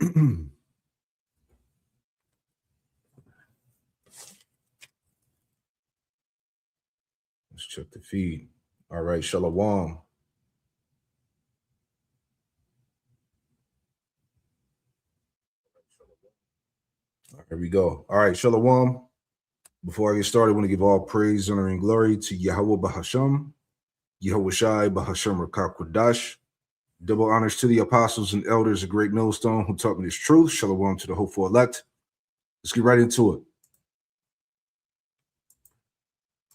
Let's check the feed. All right, Shalom. All right, here we go. All right, Shalom. Before I get started, I want to give all praise, honor, and glory to Yahweh Bahasham, Yahweh Shai Bahasham Rakak Kodash. Double honors to the apostles and elders of Great Millstone who taught me this truth. Shalom to the hopeful elect. Let's get right into it.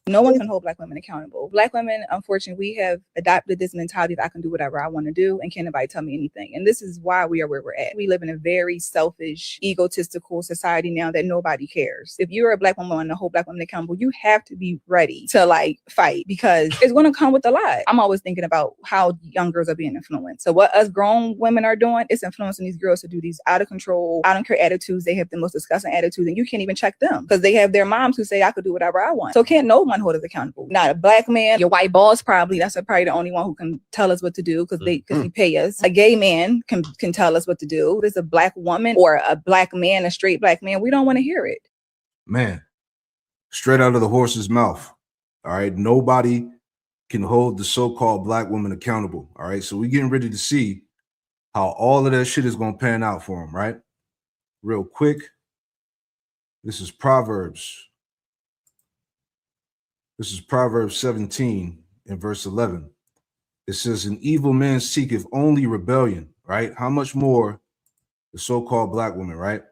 No one can hold Black women accountable. Black women, unfortunately, we have adopted this mentality that I can do whatever I want to do and can't nobody tell me anything. And this is why we are where we're at. We live in a very selfish, egotistical society now that nobody cares. If you're a Black woman and to hold Black women accountable, you have to be ready to like fight because it's going to come with a lot. I'm always thinking about how young girls are being influenced. So what us grown women are doing is influencing these girls to do these out of control, I don't care attitudes. They have the most disgusting attitudes and you can't even check them because they have their moms who say I could do whatever I want. So can't no one hold us accountable. Not a Black man. Your white boss probably, that's probably the only one who can tell us what to do because he pay us. A gay man can tell us what to do. There's a Black woman or a Black man, a straight Black man. We don't want to hear it. Man, straight out of the horse's mouth. All right. Nobody can hold the so-called Black woman accountable. All right. So we're getting ready to see how all of that shit is going to pan out for them, right? Real quick. This is Proverbs. This is Proverbs 17 and verse 11. It says, an evil man seeketh only rebellion, right? How much more the so-called Black woman, right?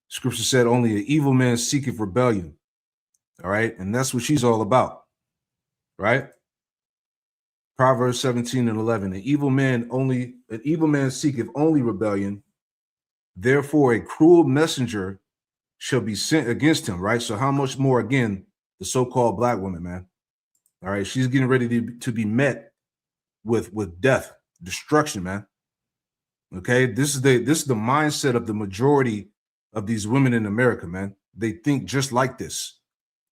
Scripture said only an evil man seeketh rebellion, all right? And that's what she's all about, right? Proverbs 17 and 11, an evil man seeketh only rebellion. Therefore, a cruel messenger shall be sent against him, right? So how much more, again, the so-called Black woman, man. All right, she's getting ready to be met with death, destruction, man. Okay, this is the mindset of the majority of these women in America, man. They think just like this,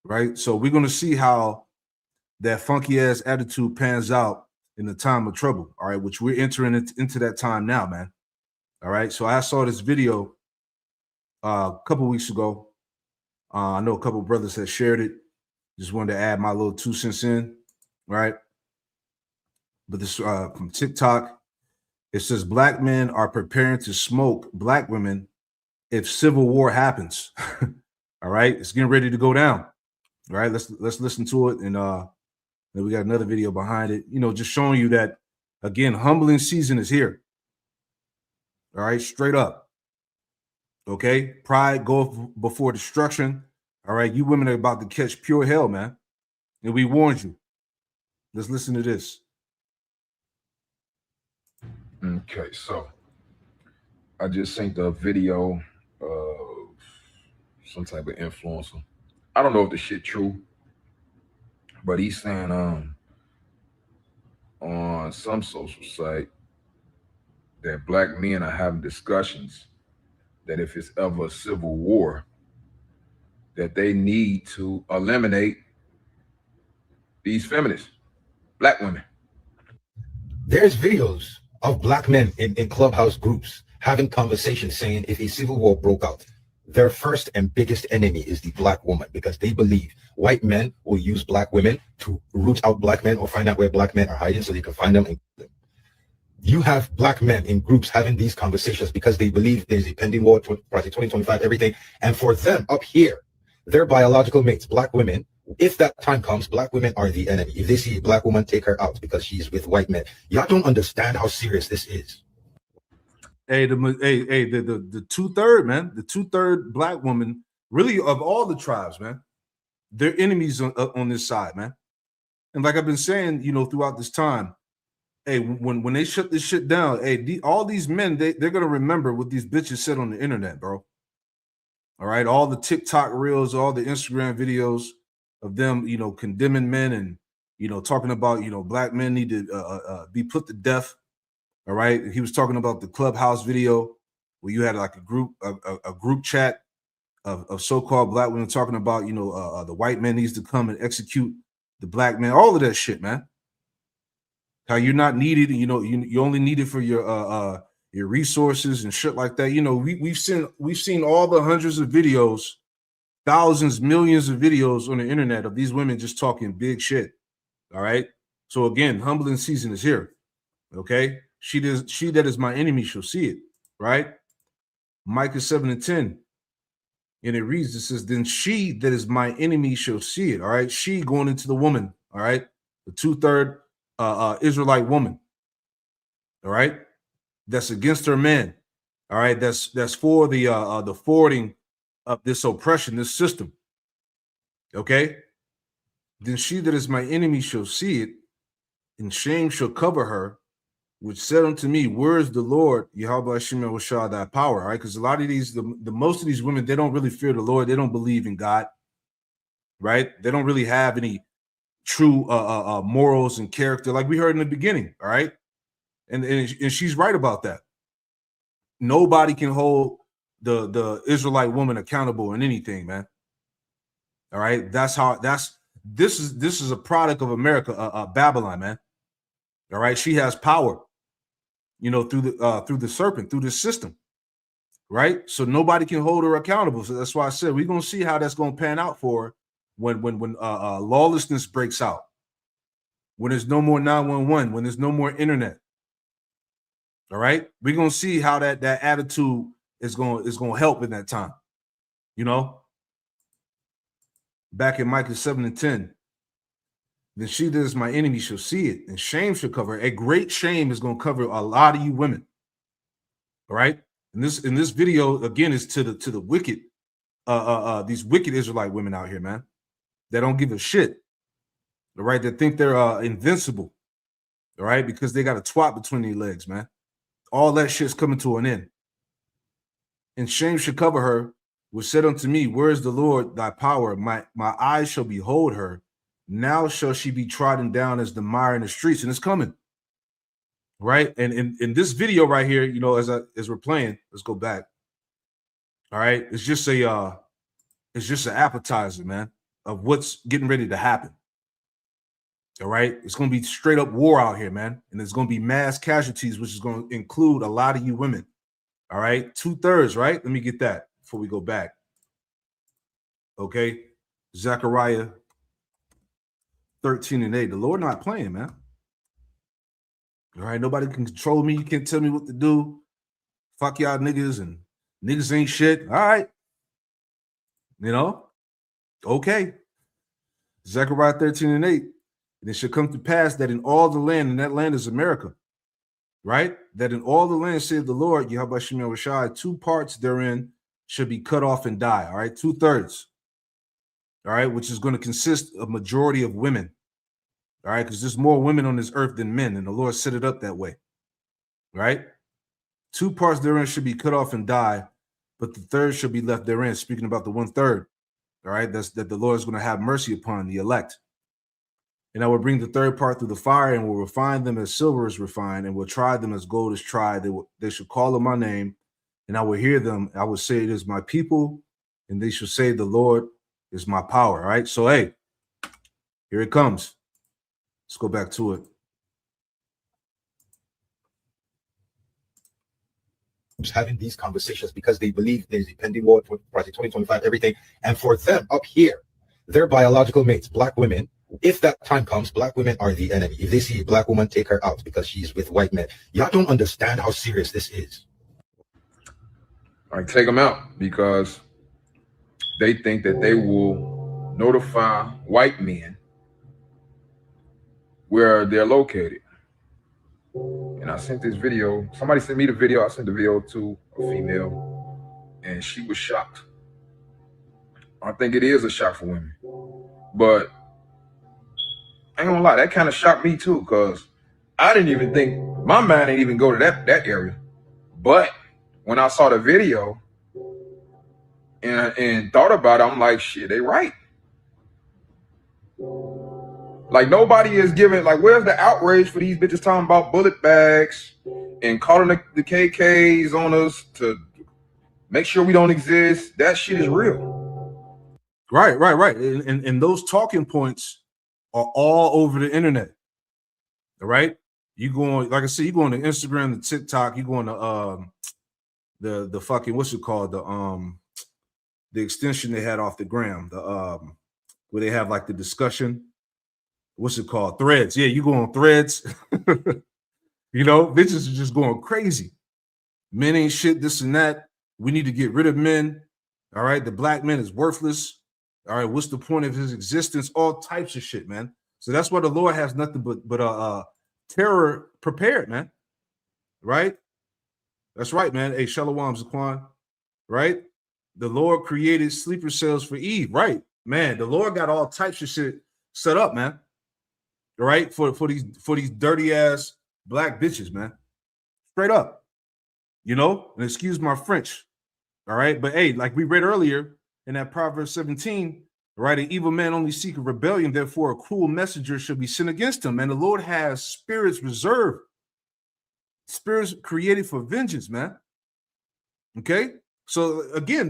right? So we're gonna see how that funky ass attitude pans out in the time of trouble. All right, which we're entering into that time now, man. All right, so I saw this video a couple weeks ago. I know a couple brothers that shared it. Just wanted to add my little 2 cents in, right? But this from TikTok, it says Black men are preparing to smoke Black women if civil war happens. All right, it's getting ready to go down. All right, let's listen to it, and then we got another video behind it. You know, just showing you that again, humbling season is here. All right, straight up. Okay, pride goeth before destruction. All right, you women are about to catch pure hell, man. And we warned you. Let's listen to this. Okay, so I just seen the video of some type of influencer. I don't know if the shit true, but he's saying on some social site that Black men are having discussions that if it's ever a civil war, that they need to eliminate these feminists, Black women. There's videos of Black men in clubhouse groups having conversations saying if a civil war broke out, their first and biggest enemy is the Black woman, because they believe white men will use Black women to root out Black men or find out where Black men are hiding so they can find them and kill them. You have Black men in groups having these conversations because they believe there's a pending war, Project 2025, everything. And for them up here, their biological mates, Black women, if that time comes, Black women are the enemy. If they see a Black woman, take her out because she's with white men. Y'all don't understand how serious this is. Hey, the 2/3, man, the 2/3 Black woman, really of all the tribes, man, they're enemies on this side, man. And like I've been saying, you know, throughout this time, hey, when they shut this shit down, hey, all these men, they're gonna remember what these bitches said on the internet, bro. All right, all the TikTok reels, all the Instagram videos of them, you know, condemning men and, you know, talking about, you know, Black men need to be put to death. All right, he was talking about the Clubhouse video where you had like a group chat of so-called Black women talking about, you know, the white man needs to come and execute the Black man, all of that shit, man. How you're not needed, you know, you only need it for your your resources and shit like that. You know, we've seen all the hundreds of videos, thousands, millions of videos on the internet of these women just talking big shit. All right. So again, humbling season is here. Okay. She that is my enemy shall see it. Right. Micah 7:10. And it reads, it says, then she that is my enemy shall see it. All right. She going into the woman. All right. The 2/3 Israelite woman. All right. That's against her man. All right. That's for the forwarding of this oppression, this system. Okay. Then she that is my enemy shall see it, and shame shall cover her, which said unto me, where is the Lord, Yahweh Hashem Shah, thy power? All right. Because a lot of these, the most of these women, they don't really fear the Lord. They don't believe in God. Right. They don't really have any true morals and character, like we heard in the beginning. All right. And she's right about that. Nobody can hold the Israelite woman accountable in anything, man. All right. This is a product of America, Babylon, man. All right. She has power, you know, through the serpent, through the system. Right. So nobody can hold her accountable. So that's why I said we're gonna see how that's gonna pan out for her when lawlessness breaks out, when there's no more 911, when there's no more internet. All right. We're gonna see how that attitude is gonna help in that time. You know. Back in Micah 7:10, then she that is my enemy shall see it, and shame shall cover her. A great shame is going to cover a lot of you women. All right. And this video again is to the wicked, these wicked Israelite women out here, man, that don't give a shit. All right, that think they're invincible. All right, because they got a twat between their legs, man. All that shit's coming to an end. And shame shall cover her, which said unto me, where is the Lord thy power? My eyes shall behold her. Now shall she be trodden down as the mire in the streets. And it's coming. Right. And in this video right here, you know, as we're playing, let's go back. All right. It's just an appetizer, man, of what's getting ready to happen. All right. It's going to be straight up war out here, man. And there's going to be mass casualties, which is going to include a lot of you women. All right. 2/3, right? Let me get that before we go back. Okay. Zechariah 13:8. The Lord not playing, man. All right. Nobody can control me. You can't tell me what to do. Fuck y'all niggas, and niggas ain't shit. All right. You know? Okay. Zechariah 13:8. And it shall come to pass that in all the land, and that land is America, right? That in all the land, saith the Lord, Yahweh Shem Rashai, 2 parts therein should be cut off and die. All right, 2/3. All right, which is going to consist of majority of women. All right, because there's more women on this earth than men, and the Lord set it up that way. Right? 2 parts therein should be cut off and die, but the third should be left therein. Speaking about the 1/3. All right, that the Lord is going to have mercy upon the elect. And I will bring the third part through the fire, and will refine them as silver is refined, and will try them as gold is tried. They shall call on my name, and I will hear them. I will say, it is my people, and they shall say, the Lord is my power. All right. So, hey, here it comes. Let's go back to it. Having these conversations because they believe there's a pending war, Project 2025, everything. And for them up here, their biological mates, black women, if that time comes, black women are the enemy. If they see a black woman, take her out because she's with white men. Y'all don't understand how serious this is. I take them out because they think that they will notify white men where they're located. And I sent this video. Somebody sent me the video. I sent the video to a female, and she was shocked. I think it is a shock for women. But I ain't gonna lie, that kind of shocked me too, because I didn't even think, my mind didn't even go to that area. But when I saw the video and thought about it, I'm like, shit, they right. Like, nobody is giving, like, where's the outrage for these bitches talking about bullet bags and calling the KKs on us to make sure we don't exist? That shit is real. Right. And those talking points are all over the internet. All right. You go on, like I said, you go on to Instagram, the TikTok, you go on the fucking what's it called? The extension they had off the gram, where they have like the discussion. What's it called? Threads. Yeah, you go on Threads. You know, bitches are just going crazy. Men ain't shit, this and that. We need to get rid of men. All right. The black man is worthless. All right. What's the point of his existence? All types of shit, man. So that's why the Lord has nothing but terror prepared, man. Right? That's right, man. Hey, Shalom Zaquan. Right? The Lord created sleeper cells for Eve. Right. Man, the Lord got all types of shit set up, man. All right, for these dirty ass black bitches, man. Straight up. You know, and excuse my French. All right. But hey, like we read earlier in that Proverbs 17, right? An evil man only seek a rebellion, therefore a cruel messenger shall be sent against him. And the Lord has spirits reserved, spirits created for vengeance, man. Okay. So again,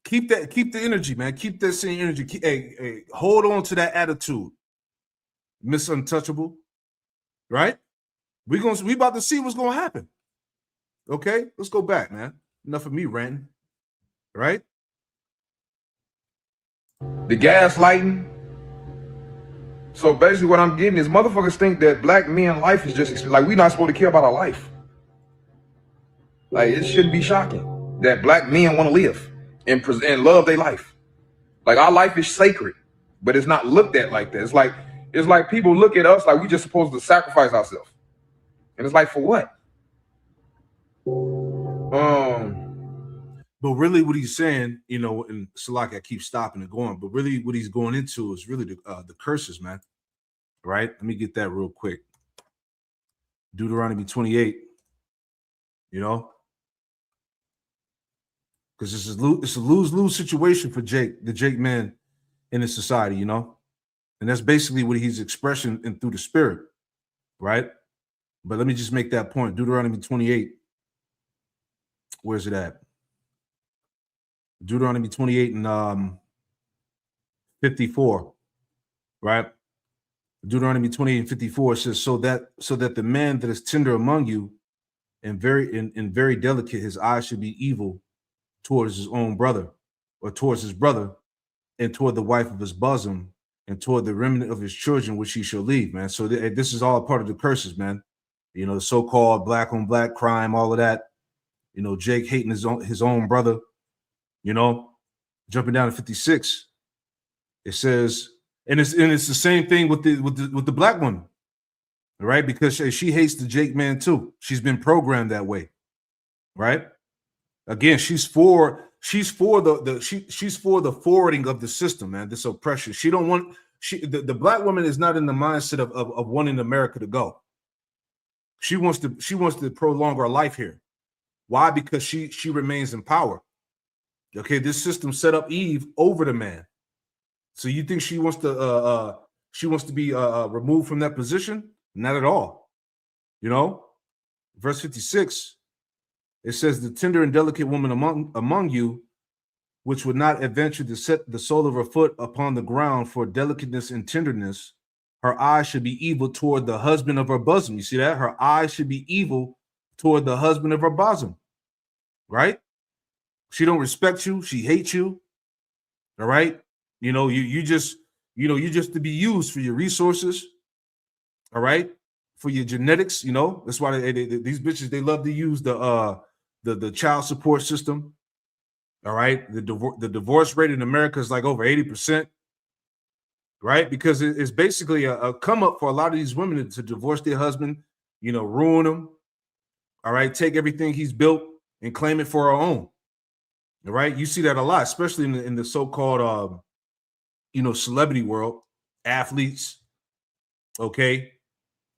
keep the energy, man. Keep that same energy. Hold on to that attitude. Miss Untouchable, right? We about to see what's gonna happen. Okay, let's go back, man. Enough of me ranting, right? The gaslighting. So basically, what I'm getting is motherfuckers think that black men life is just like we're not supposed to care about our life. Like it shouldn't be shocking that black men want to live and love their life. Like our life is sacred, but it's not looked at like that. It's like people look at us like we just supposed to sacrifice ourselves. And it's like, for what? But really what he's saying, you know, and Salak, I keep stopping and going, but really what he's going into is really the curses, man. Right? Let me get that real quick. Deuteronomy 28, you know, because it's a lose-lose situation for the Jake man in the society, you know. And that's basically what he's expressing and through the spirit, right? But let me just make that point. Deuteronomy 28. Where's it at? Deuteronomy 28 and 54, right? Deuteronomy 28 and 54 says, so that the man that is tender among you and very delicate, his eyes should be evil towards his own brother, or towards his brother, and toward the wife of his bosom, and toward the remnant of his children, which he shall leave, man. So this is all part of the curses, man. You know, the so-called black on black crime, all of that. You know, Jake hating his own brother. You know, jumping down to 56, it says, and it's the same thing with the black woman, right? Because she hates the Jake man too. She's been programmed that way, right? Again, she's for the forwarding of the system, man. This oppression. She don't want the black woman is not in the mindset of wanting America to go. She wants to prolong her life here. Why? Because she remains in power. Okay, this system set up Eve over the man. So you think she wants to be removed from that position? Not at all. You know, verse 56. It says, the tender and delicate woman among you, which would not adventure to set the sole of her foot upon the ground for delicateness and tenderness, her eyes should be evil toward the husband of her bosom. You see that? Her eyes should be evil toward the husband of her bosom, right? She don't respect you. She hates you. All right. You know, you just to be used for your resources. All right. For your genetics, you know, that's why these bitches, they love to use the child support system. All right. The divorce rate in America is like over 80%. Right. Because it's basically a come up for a lot of these women to divorce their husband, you know, ruin him. All right. Take everything he's built and claim it for her own. All right. You see that a lot, especially in the so-called, celebrity world, athletes. Okay.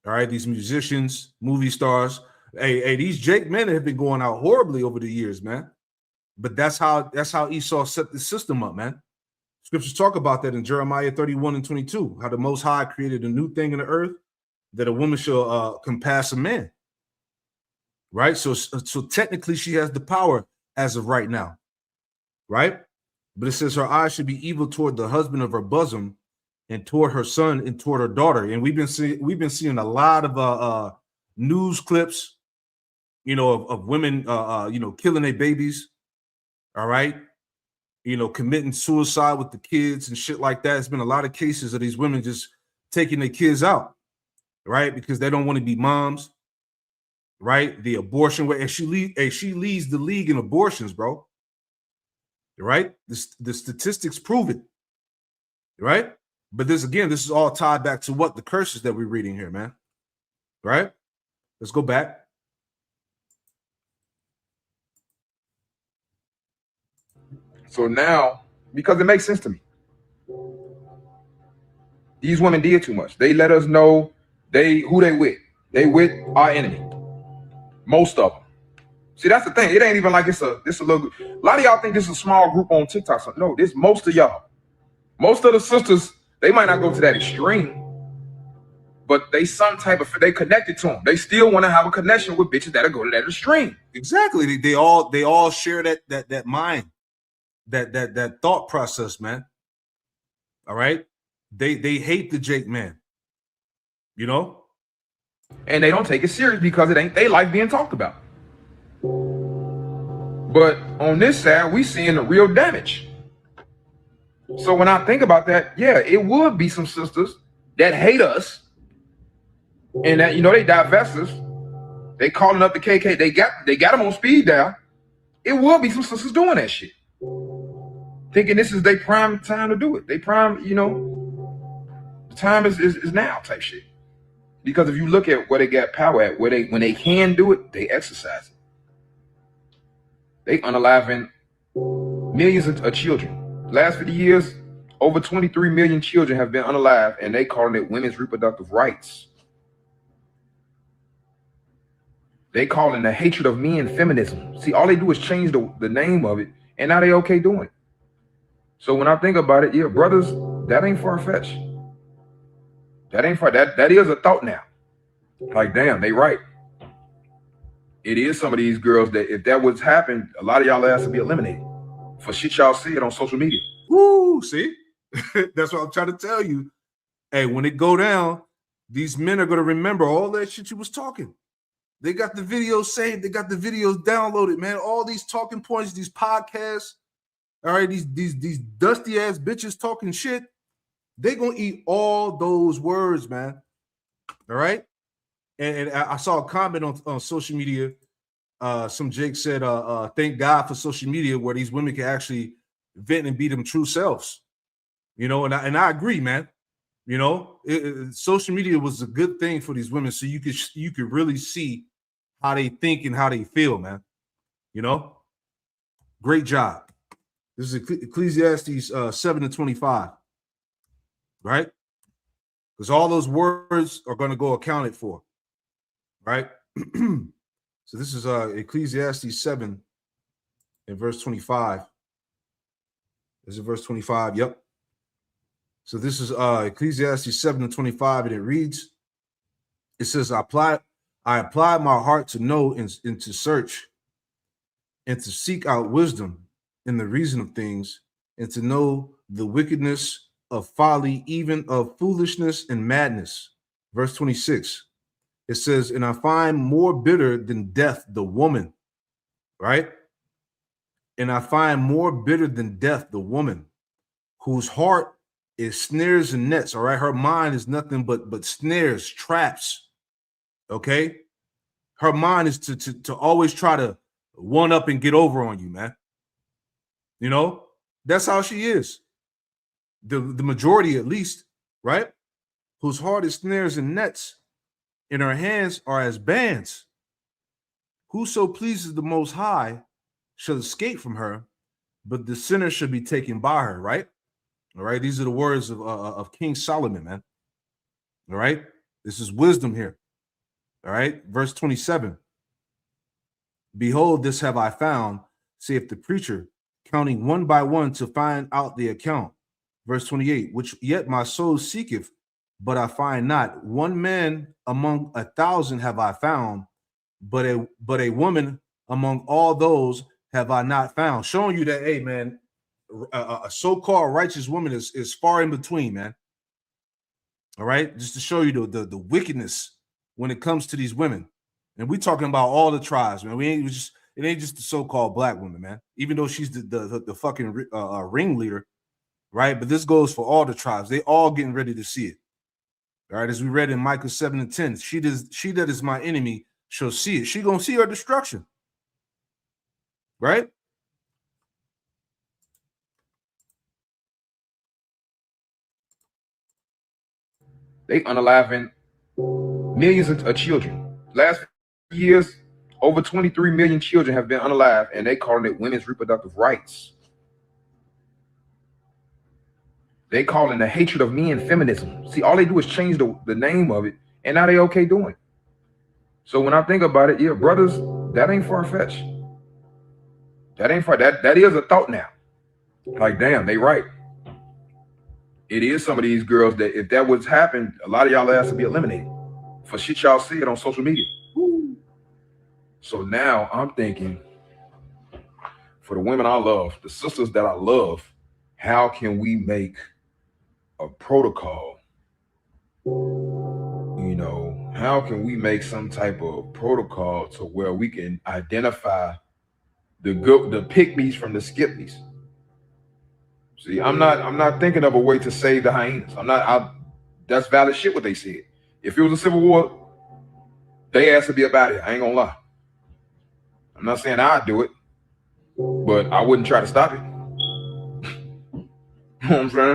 All right. These musicians, movie stars. Hey, these Jake men have been going out horribly over the years, man. But that's how Esau set the system up, man. Scriptures talk about that in Jeremiah 31 and 22, how the Most High created a new thing in the earth, that a woman shall compass a man. Right. So technically she has the power as of right now. Right. But it says her eyes should be evil toward the husband of her bosom and toward her son and toward her daughter. And we've been seeing a lot of news clips, you know, of women, you know, killing their babies. All right. You know, committing suicide with the kids and shit like that. There's been a lot of cases of these women just taking their kids out, right? Because they don't want to be moms, right? The abortion way, and she leads the league in abortions, bro. Right? The statistics prove it, right? But this is all tied back to what the curses that we're reading here, man. Right? Let's go back. So now, because it makes sense to me, these women did too much. They let us know who they with. They with our enemy. Most of them. See, that's the thing. It ain't even like it's a little. A lot of y'all think this is a small group on TikTok. So no, this most of y'all. Most of the sisters, they might not go to that extreme, but they they connected to them. They still want to have a connection with bitches that'll go to that extreme. Exactly. They all share that mind, that thought process, man. All right. They hate the Jake man, you know, and they don't take it serious because it ain't they like being talked about. But on this side, we seeing the real damage. So when I think about that, yeah, it would be some sisters that hate us, and that, you know, they divest us. They calling up the KK. They got them on speed dial. It would be some sisters doing that shit, thinking this is their prime time to do it. They prime, you know, the time is now type shit. Because if you look at where they got power at, when they can do it, they exercise it. They unaliving millions of children. Last 50 years, over 23 million children have been unalived, and they calling it women's reproductive rights. They calling the hatred of men feminism. See, all they do is change the name of it, and now they okay doing it. So when I think about it, yeah, brothers, that ain't far-fetched. That ain't far. That is a thought now. Like, damn, they right. It is some of these girls that if that was happened, a lot of y'all ass would be eliminated for shit y'all see it on social media. Woo, see? That's what I'm trying to tell you. Hey, when it go down, these men are going to remember all that shit you was talking. They got the videos saved. They got the videos downloaded, man. All these talking points, these podcasts, all right, these dusty ass bitches talking shit. They going to eat all those words, man. All right? And I saw a comment on social media. Some Jake said, thank God for social media where these women can actually vent and be them true selves. You know, and I agree, man. You know, social media was a good thing for these women, so you could really see how they think and how they feel, man. You know, great job. This is Ecclesiastes 7:25, right? Because all those words are going to go accounted for, right? So this is Ecclesiastes 7 in verse 25. This is verse 25. Yep. So this is Ecclesiastes 7:25, and it reads, it says, I applied my heart to know and to search and to seek out wisdom in the reason of things, and to know the wickedness of folly, even of foolishness and madness. Verse 26, it says, and I find more bitter than death the woman, right? And I find more bitter than death the woman whose heart is snares and nets, all right? Her mind is nothing but snares, traps, okay? Her mind is to always try to one up and get over on you, man. You know, that's how she is. The majority, at least, right? Whose heart is snares and nets, and her hands are as bands. Whoso pleases the Most High shall escape from her, but the sinner shall be taken by her, right? All right, these are the words of King Solomon, man. All right, this is wisdom here. All right, verse 27. Behold, this have I found, saith the preacher, counting one by one to find out the account. Verse 28, which yet my soul seeketh, but I find not. One man among 1,000 have I found, but a woman among all those have I not found. Showing you that, hey, man, a so-called righteous woman is far in between, man. All right, just to show you the wickedness, when it comes to these women. And we talking about all the tribes, man. It ain't just the so-called black woman, man. Even though she's the fucking ringleader, right? But this goes for all the tribes. They all getting ready to see it. All right, as we read in Micah 7:10, she that is my enemy shall see it. She gonna see her destruction, right? They unaliving millions of children. Last years, over 23 million children have been unalived, and they calling it women's reproductive rights. They calling the hatred of men feminism. See, all they do is change the name of it, and now they okay doing it. So when I think about it, yeah, brothers, that ain't far-fetched. That ain't far. That is a thought now. Like, damn, they right. It is some of these girls that if that was happened, a lot of y'all ass to be eliminated for shit y'all see it on social media. Woo. So now I'm thinking, for the women I love, the sisters that I love, how can we make a protocol? You know, how can we make some type of protocol to where we can identify the pick-me's from the skip-me's? See, I'm not thinking of a way to save the hyenas. That's valid shit what they said. If it was a civil war, they asked to be about it. I ain't gonna lie. I'm not saying I'd do it, but I wouldn't try to stop it. You know what I'm saying?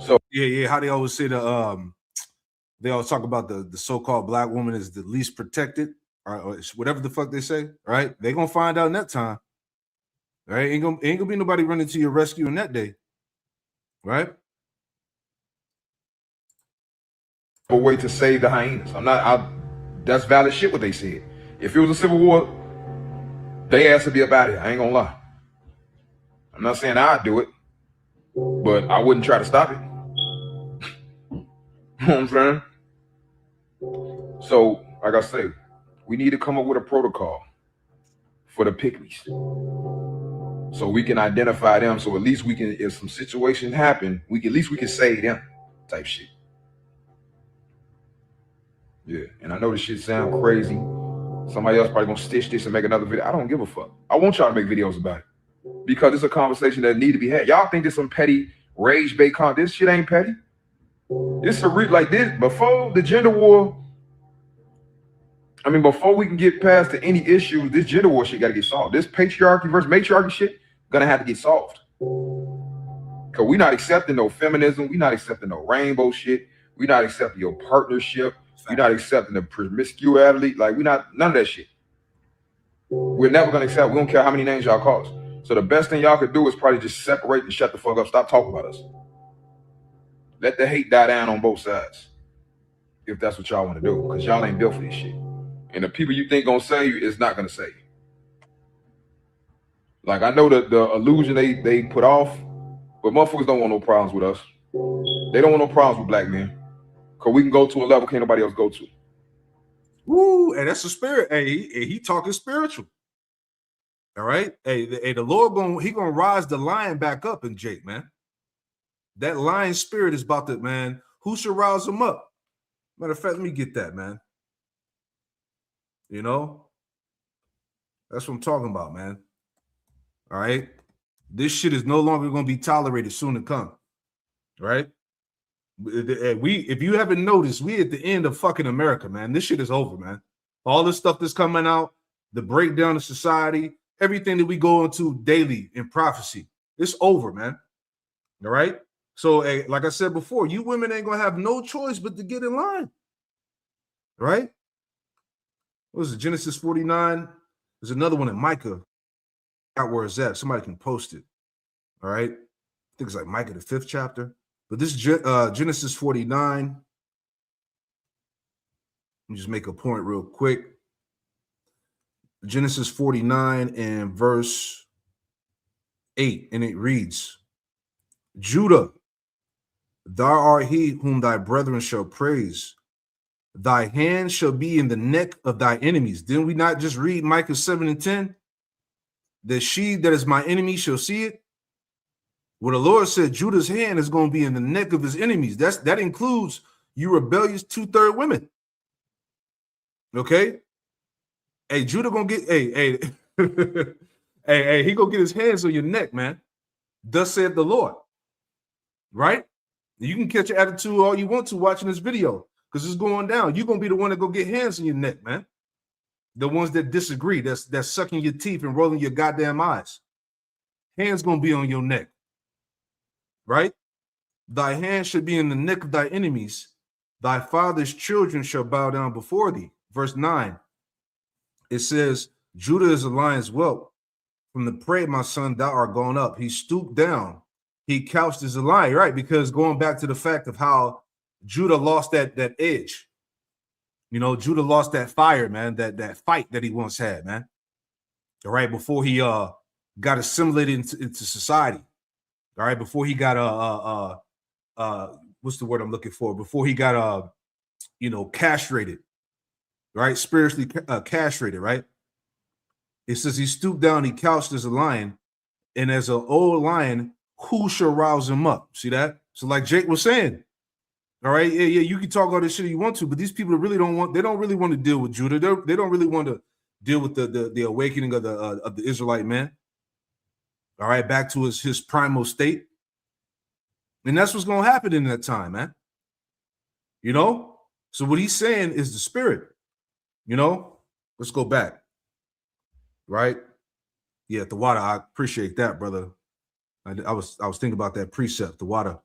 So yeah. How they always say they always talk about the so-called black woman is the least protected, or whatever the fuck they say, right? They gonna find out in that time. Right? Ain't gonna be nobody running to your rescue in that day. Right? A way to save the hyenas. That's valid shit what they said. If it was a civil war, they asked to be about it. I ain't gonna lie. I'm not saying I'd do it, but I wouldn't try to stop it. You know what I'm saying? So, like I say, we need to come up with a protocol for the pick-me's, so we can identify them. So at least we can, if some situation happen, at least we can save them, type shit. Yeah, and I know this shit sound crazy. Somebody else probably gonna stitch this and make another video. I don't give a fuck. I want y'all to make videos about it because it's a conversation that need to be had. Y'all think this some petty rage bait con? This shit ain't petty. This a like this before the gender war. I mean, before we can get past to any issues, this gender war shit got to get solved. This patriarchy versus matriarchy shit gonna have to get solved. Cause we not accepting no feminism. We not accepting no rainbow shit. We not accepting your partnership. We're not accepting the promiscuity. Like, we not, none of that shit. We're never gonna accept. We don't care how many names y'all call us. So the best thing y'all could do is probably just separate and shut the fuck up. Stop talking about us. Let the hate die down on both sides, if that's what y'all want to do, because y'all ain't built for this shit. And the people you think gonna save you is not gonna save you. Like, I know that the illusion they put off, but motherfuckers don't want no problems with us. They don't want no problems with black men, because we can go to a level can't nobody else go to. Woo, and that's the spirit. Hey, he talking spiritual. All right. Hey, the Lord gonna rise the lion back up in Jake, man. That lion spirit is about to, man. Who should rouse him up? Matter of fact, let me get that, man. You know, that's what I'm talking about, man. All right. This shit is no longer gonna be tolerated soon to come. Right? If you haven't noticed, we at the end of fucking America, man. This shit is over, man. All this stuff that's coming out, the breakdown of society, everything that we go into daily in prophecy, it's over, man. All right. So, like I said before, you women ain't gonna have no choice but to get in line. Right? What was it? Genesis 49. There's another one in Micah. Out where it's at. Somebody can post it. All right. I think it's like Micah, the 5th chapter. But this Genesis 49. Let me just make a point real quick. Genesis 49 and verse 8, and it reads, Judah, thou art he whom thy brethren shall praise. Thy hand shall be in the neck of thy enemies. Didn't we not just read Micah 7:10? That she that is my enemy shall see it. Well, the Lord said Judah's hand is going to be in the neck of his enemies. That includes You rebellious 2/3 women. Okay. Hey, Judah gonna get hey hey, he gonna get his hands on your neck, man. Thus said the Lord. Right? You can catch your attitude all you want to watching this video because it's going down. You're gonna be the one that go get hands on your neck, man. The ones that disagree, that's sucking your teeth and rolling your goddamn eyes. Hands gonna be on your neck. Right? Thy hand should be in the neck of thy enemies. Thy father's children shall bow down before thee. Verse 9. It says, Judah is a lion's whelp. From the prey, my son, thou art gone up. He stooped down. He couched as a lion, right? Because going back to the fact of how Judah lost that edge. You know, Judah lost that fire, man, that fight that he once had, man. All right, before he got assimilated into society. All right, before he got what's the word I'm looking for? Before he got castrated, right? Spiritually castrated, right? It says he stooped down, he couched as a lion, and as an old lion, who shall rouse him up? See that? So, like Jake was saying, all right, yeah, you can talk all this shit you want to, but these people really don't really want to deal with Judah. They don't really want to deal with the awakening of the Israelite man. All right, back to his primal state. And that's what's gonna happen in that time, man. You know, so what he's saying is the spirit. You know, let's go back. Right? Yeah, the water. I appreciate that, brother. I was thinking about that precept, the water.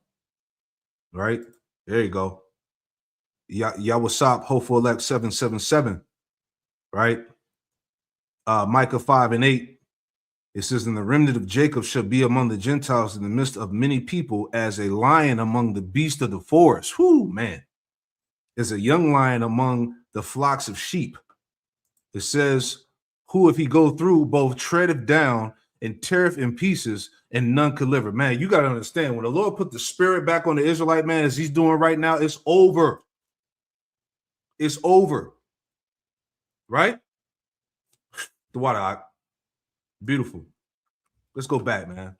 Right? There you go. Yawasop, Hopeful Elect 777. Right? Micah 5:8. It says, and the remnant of Jacob shall be among the Gentiles in the midst of many people as a lion among the beasts of the forest. Whoo, man. As a young lion among the flocks of sheep. It says, who if he go through both treadeth down and teareth in pieces and none could deliver. Man, you got to understand, when the Lord put the spirit back on the Israelite man as he's doing right now, it's over. It's over. Right? The water. Beautiful. Let's go back, man.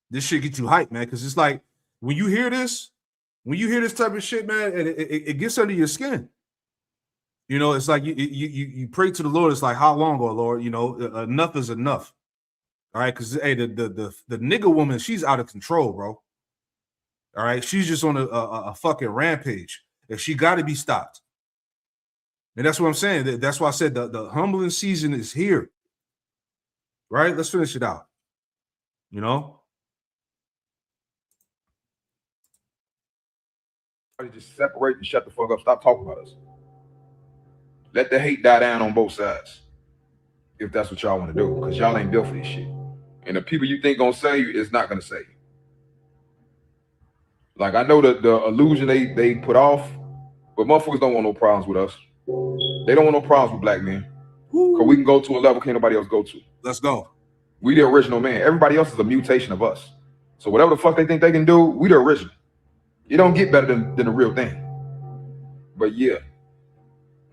This shit get you hyped, man, because it's like when you hear this type of shit, man, and it gets under your skin. You know, it's like you pray to the Lord. It's like, how long, oh Lord? You know, enough is enough. All right, because hey, the nigga woman, she's out of control, bro. All right, she's just on a fucking rampage, and she got to be stopped. And that's what I'm saying. That's why I said the humbling season is here. Right? Let's finish it out. You know? Just separate and shut the fuck up. Stop talking about us. Let the hate die down on both sides. If that's what y'all want to do. Because y'all ain't built for this shit. And the people you think gonna save you is not gonna save you. Like, I know that the illusion they put off, but motherfuckers don't want no problems with us. They don't want no problems with black men. Because we can go to a level can't nobody else go to. Let's go. We the original man. Everybody else is a mutation of us. So whatever the fuck they think they can do, we the original. You don't get better than the real thing. But yeah,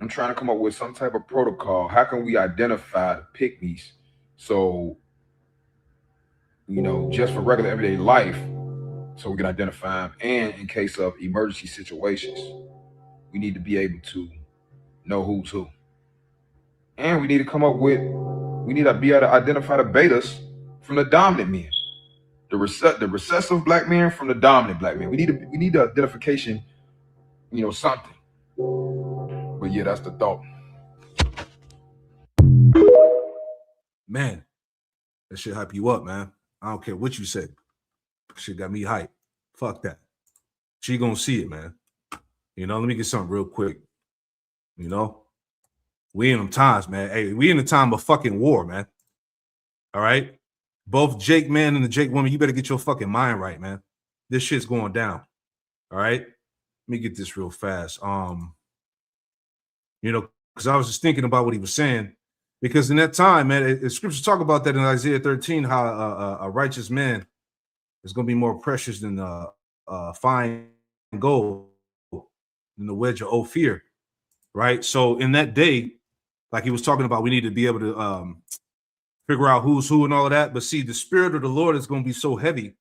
I'm trying to come up with some type of protocol. How can we identify the pygmies? So, you know, just for regular everyday life, so we can identify them. And in case of emergency situations, we need to be able to know who's who. And we need to come up with, we need to be able to identify the betas from the dominant men. The recessive black men from the dominant black men. We need the identification, you know, something. But yeah, that's the thought. Man, that shit hype you up, man. I don't care what you say. Shit got me hyped. Fuck that. She gonna see it, man. You know, let me get something real quick. You know? We in them times, man. Hey, we in the time of fucking war, man. All right? Both Jake man and the Jake woman, you better get your fucking mind right, man. This shit's going down. All right? Let me get this real fast. You know, because I was just thinking about what he was saying. Because in that time, man, scriptures talk about that in Isaiah 13, how a righteous man is going to be more precious than fine gold, than the wedge of Ophir. Right? So in that day, like he was talking about, we need to be able to figure out who's who and all of that. But see, the spirit of the Lord is going to be so heavy,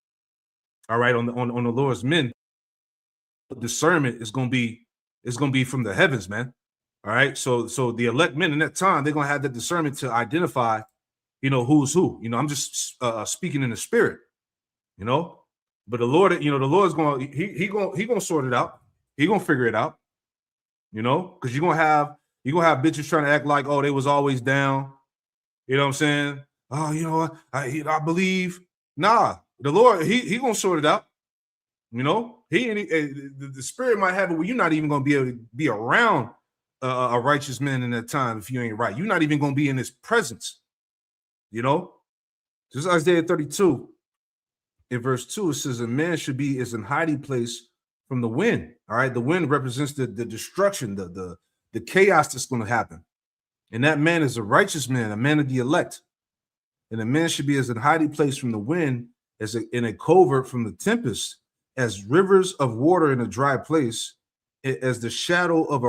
all right, on the Lord's men. Discernment is going to be it's going to be from the heavens, man. All right. So the elect men in that time, they're going to have the discernment to identify, who's who. I'm just speaking in the spirit, but the Lord, the Lord's going to, he going to sort it out. He going to figure it out, because you're going to have bitches trying to act like, oh, they was always down. You know what I'm saying? Oh, I believe. Nah, the Lord, he going to sort it out. The spirit might have it where you're not even going to be able to be around a righteous man in that time if you ain't right. You're not even going to be in his presence. Just Isaiah 32 in verse 2, it says a man should be is in hiding place from the wind. All right, the wind represents the destruction, the chaos that's going to happen, and that man is a righteous man, a man of the elect. And a man should be as in hiding place from the wind, in a covert from the tempest, as rivers of water in a dry place, as the shadow of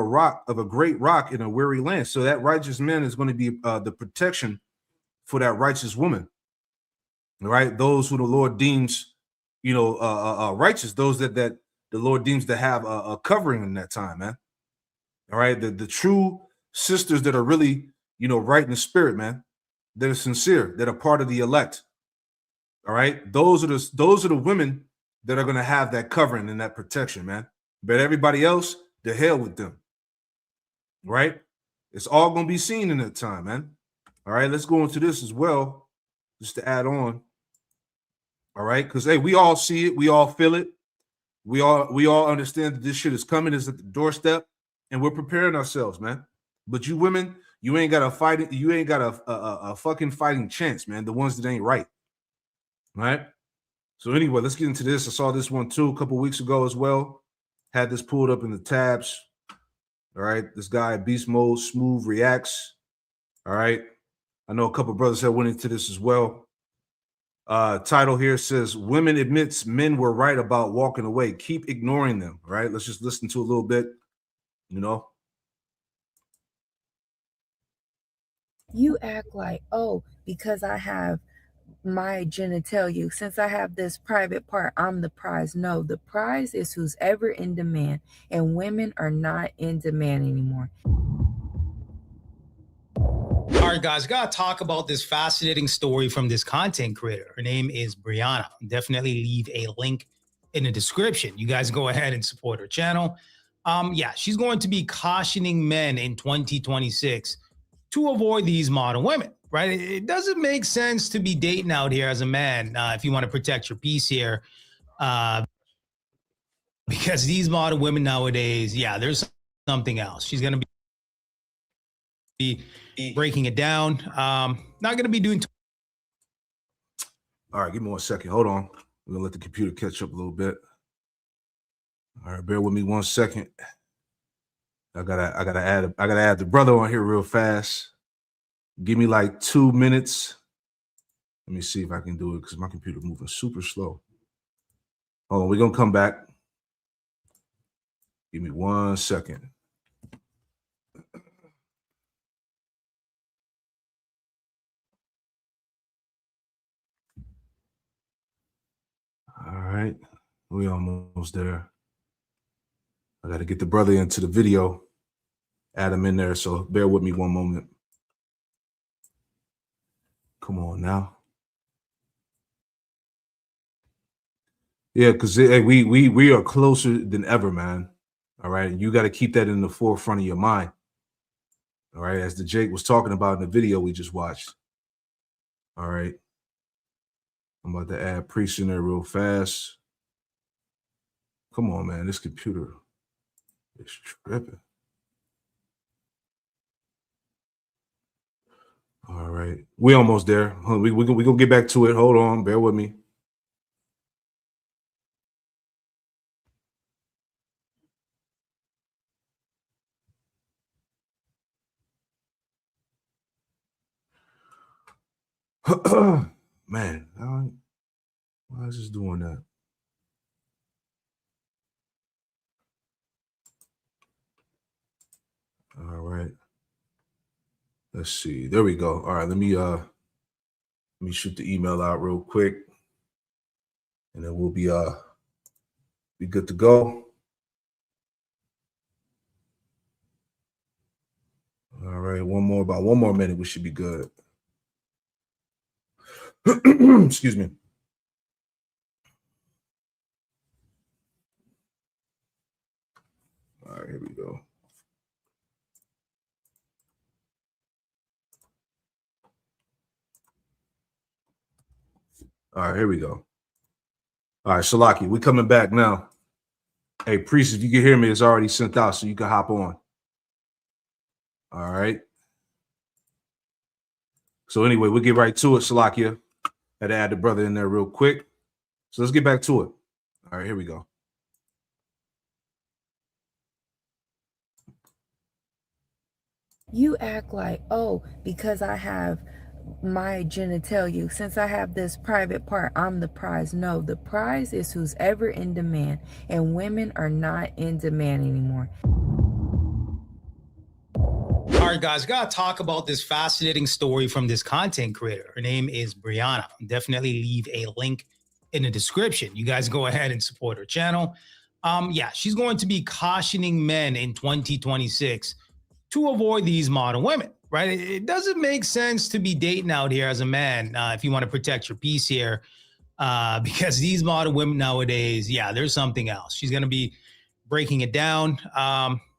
a great rock in a weary land. So that righteous man is going to be the protection for that righteous woman. All right, those who the Lord deems, righteous, those that the Lord deems to have a covering in that time, man. All right, the true sisters that are really, right in the spirit, man, that are sincere, that are part of the elect. All right, those are the women that are going to have that covering and that protection, man. But everybody else, the hell with them. Right? It's all going to be seen in that time, man. All right, let's go into this as well, just to add on. All right, because hey, we all see it, we all feel it, we all understand that this shit is coming, is at the doorstep, and we're preparing ourselves, man. But you women, you ain't got a fucking fighting chance, man. The ones that ain't right. All right. So anyway, let's get into this. I saw this one too a couple weeks ago as well. Had this pulled up in the tabs. All right, this guy Beast Mode Smooth reacts. All right, I know a couple brothers that went into this as well. Title here says, women admits men were right about walking away. Keep ignoring them. All right, let's just listen to a little bit, You act like, oh, because I have my genitalia, since I have this private part, I'm the prize. No, the prize is who's ever in demand, and women are not in demand anymore. All right, guys, got to talk about this fascinating story from this content creator. Her name is Brianna. Definitely leave a link in the description. You guys go ahead and support her channel. Yeah, she's going to be cautioning men in 2026 to avoid these modern women, right? It doesn't make sense to be dating out here as a man if you want to protect your peace here. Because these modern women nowadays, yeah, there's something else. She's going to be breaking it down. Not going to be doing. All right, give me 1 second. Hold on. We're going to let the computer catch up a little bit. All right, bear with me 1 second. I gotta add the brother on here real fast. Give me like 2 minutes. Let me see if I can do it because my computer moving super slow. Hold on, we're gonna come back. Give me 1 second. All right, we almost there. I got to get the brother into the video, add him in there. So bear with me 1 moment. Come on now. Yeah, because hey, we are closer than ever, man. All right, and you got to keep that in the forefront of your mind. All right, as the Jake was talking about in the video we just watched. All right, I'm about to add Priest in there real fast. Come on, man, this computer. It's tripping. All right. We almost there. We're going to get back to it. Hold on. Bear with me. Man, why is this doing that? All right. Let's see. There we go. All right. Let me shoot the email out real quick, and then we'll be good to go. All right, about one more minute, we should be good. Excuse me. All right, here we go. All right, here we go. All right, Shalaki, we coming back now. Hey, Priest, if you can hear me, it's already sent out, so you can hop on. All right. So anyway, we'll get right to it, Shalakia. Had to add the brother in there real quick. So let's get back to it. All right, here we go. You act like, oh, because I have my genitalia, since I have this private part, I'm the prize. No, the prize is who's ever in demand, and women are not in demand anymore. All right, guys, gotta talk about this fascinating story from this content creator. Her name is Brianna. Definitely leave a link in the description. You guys go ahead and support her channel. Yeah, she's going to be cautioning men in 2026 to avoid these modern women, right? It doesn't make sense to be dating out here as a man if you want to protect your peace here, because these modern women nowadays, yeah, there's something else. She's going to be breaking it down.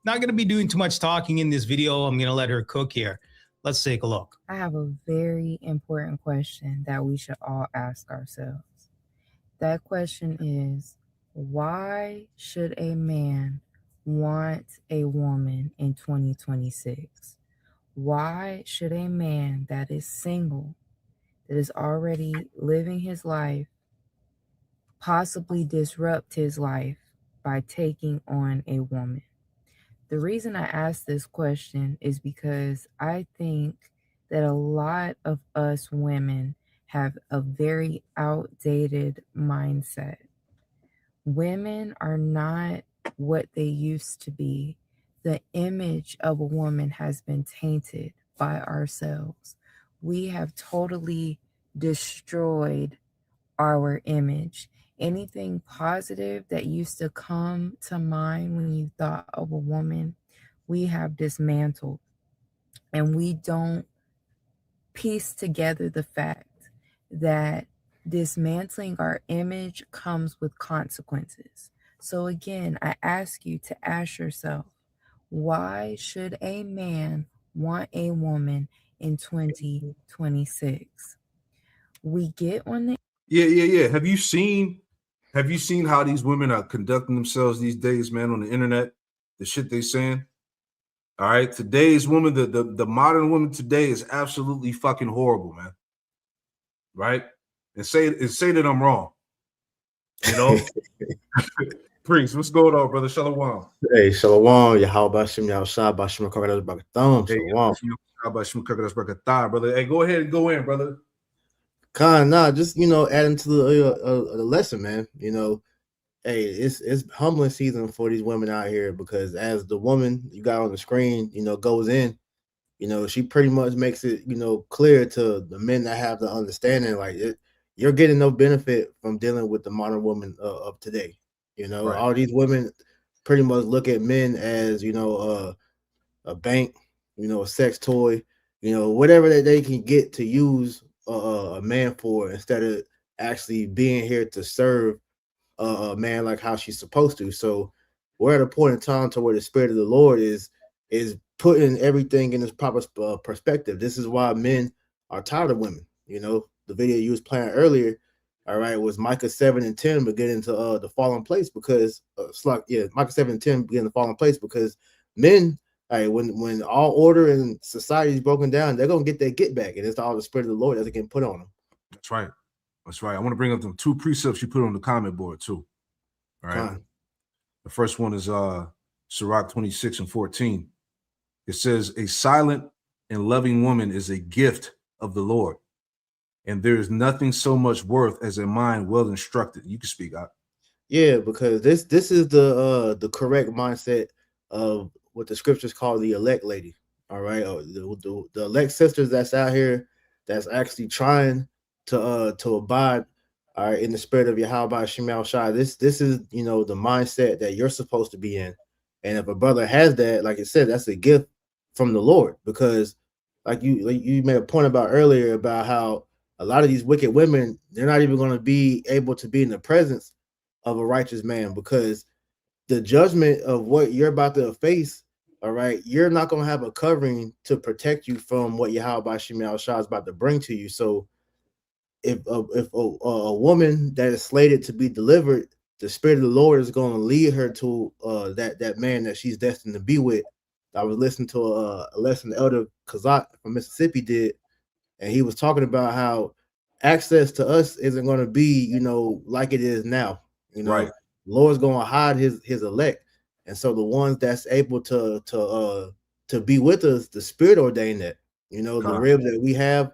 Not going to be doing too much talking in this video. I'm going to let her cook here. Let's take a look. I have a very important question that we should all ask ourselves. That question is, why should a man want a woman in 2026? Why should a man that is single, that is already living his life, possibly disrupt his life by taking on a woman? The reason I ask this question is because I think that a lot of us women have a very outdated mindset. Women are not what they used to be. The image of a woman has been tainted by ourselves. We have totally destroyed our image. Anything positive that used to come to mind when you thought of a woman, we have dismantled. And we don't piece together the fact that dismantling our image comes with consequences. So again, I ask you to ask yourself, why should a man want a woman in 2026? We get on the Yeah. Have you seen how these women are conducting themselves these days, man, on the internet? The shit they saying. All right. Today's woman, the modern woman today is absolutely fucking horrible, man. Right? And say that I'm wrong. You know? Priest, what's going on, brother? Shalom. Hey, Shalom, Yahweh Bashem, Yahushua, Bashem, Kakadas, Bakatham, Hey, Shalom. brother. Hey, go ahead and go in, brother. Khan, just adding to the lesson, man. Hey, it's humbling season for these women out here, because as the woman you got on the screen, goes in, she pretty much makes it, clear to the men that have the understanding, like you're getting no benefit from dealing with the modern woman of today. Right. All these women pretty much look at men as, a bank, a sex toy, whatever that they can get to use a man for, instead of actually being here to serve a man like how she's supposed to. So we're at a point in time to where the Spirit of the Lord is putting everything in its proper perspective. This is why men are tired of women. The video you was playing earlier, all right, was Micah 7:10 beginning to the fall in place, because Micah 7:10 beginning to fall in place, because men, all right, when all order and society is broken down, they're gonna get their get back, and it's all the Spirit of the Lord that's getting put on them. That's right. That's right. I want to bring up them two precepts you put on the comment board too. All right. Fine. The first one is Sirach 26:14. It says, "A silent and loving woman is a gift of the Lord, and there is nothing so much worth as a mind well instructed." You can speak out. Yeah, because this is the correct mindset of what the scriptures call the elect lady. All right, the elect sisters that's out here, that's actually trying to abide, all right, in the spirit of Yahweh Shemal Shai. This is the mindset that you're supposed to be in. And if a brother has that, like I said, that's a gift from the Lord, because like you made a point about earlier about how a lot of these wicked women, they're not even going to be able to be in the presence of a righteous man, because the judgment of what you're about to face, all right, you're not going to have a covering to protect you from what Yahweh Shema Shah is about to bring to you. So if a woman that is slated to be delivered, the Spirit of the Lord is going to lead her to that man that she's destined to be with. I was listening to a lesson Elder Kazak from Mississippi did, and he was talking about how access to us isn't going to be, like it is now. Right. The Lord's going to hide his elect, and so the ones that's able to be with us, the Spirit ordained that. The ribs that we have,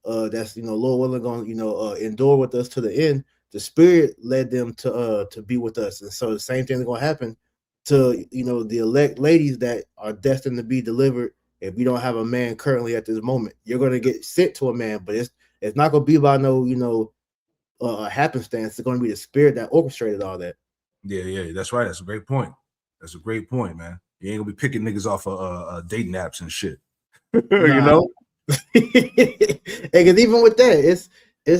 that's Lord willing going to endure with us to the end. The Spirit led them to be with us, and so the same thing is going to happen to the elect ladies that are destined to be delivered. If you don't have a man currently at this moment, you're going to get sent to a man, but it's not going to be by no happenstance. It's going to be the Spirit that orchestrated all that. Yeah, that's right. That's a great point. That's a great point, man. You ain't gonna be picking niggas off of dating apps and shit. And because even with that, it's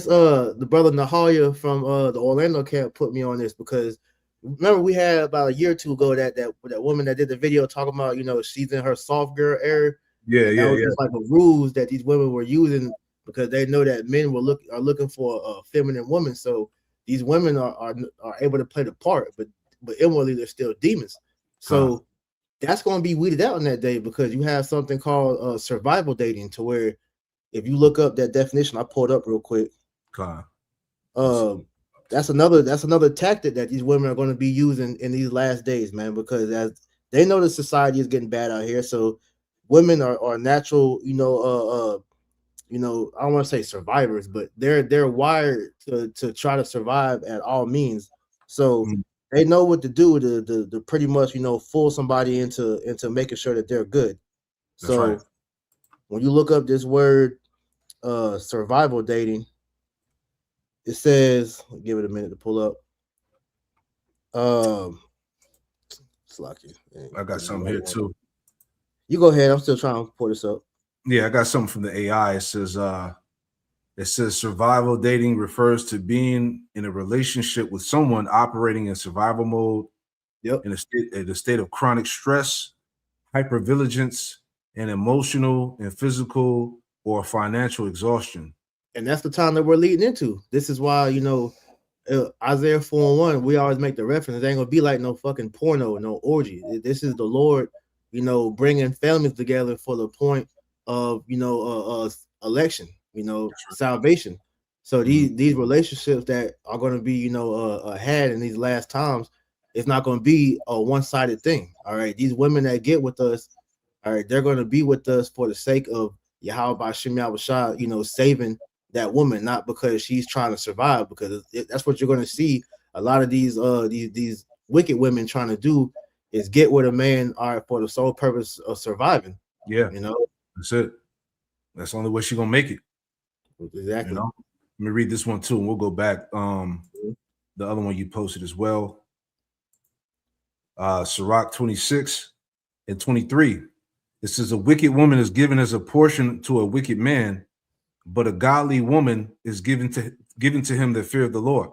the brother Nahaya from the Orlando camp put me on this, because remember we had about a year or two ago that woman that did the video talking about she's in her soft girl era. Yeah. Just like a rules that these women were using because they know that men are looking for a feminine woman. So these women are able to play the part, but inwardly they're still demons. So that's going to be weeded out in that day, because you have something called survival dating, to where if you look up that definition, I pulled up real quick. That's another tactic that these women are going to be using in these last days, man, because as they know the society is getting bad out here. So women are natural, I don't want to say survivors, but they're wired to try to survive at all means. So they know what to do to pretty much, fool somebody into making sure that they're good. That's so right. When you look up this word, survival dating, it says, I'll give it a minute to pull up. Slacky. I got something here too. You go ahead. I'm still trying to pull this up. Yeah, I got something from the AI. It says survival dating refers to being in a relationship with someone operating in survival mode. Yep. In a state of chronic stress, hypervigilance, and emotional and physical or financial exhaustion. And that's the time that we're leading into. This is why, Isaiah 4:1, we always make the reference. It ain't gonna be like no fucking porno, no orgy. This is the Lord, bringing families together for the point of, election, salvation. So these relationships that are going to be, had in these last times, it's not going to be a one-sided thing. All right. These women that get with us, all right, they're going to be with us for the sake of Yahweh Shema Shah, saving that woman, not because she's trying to survive, because that's what you're going to see a lot of these wicked women trying to do, is get with a man, all right, for the sole purpose of surviving. Yeah, that's it. That's the only way she's gonna make it. Exactly. Let me read this one too, and we'll go back. The other one you posted as well. Sirach 26 and 23. It says, a wicked woman is given as a portion to a wicked man, but a godly woman is given to him that fear of the Lord.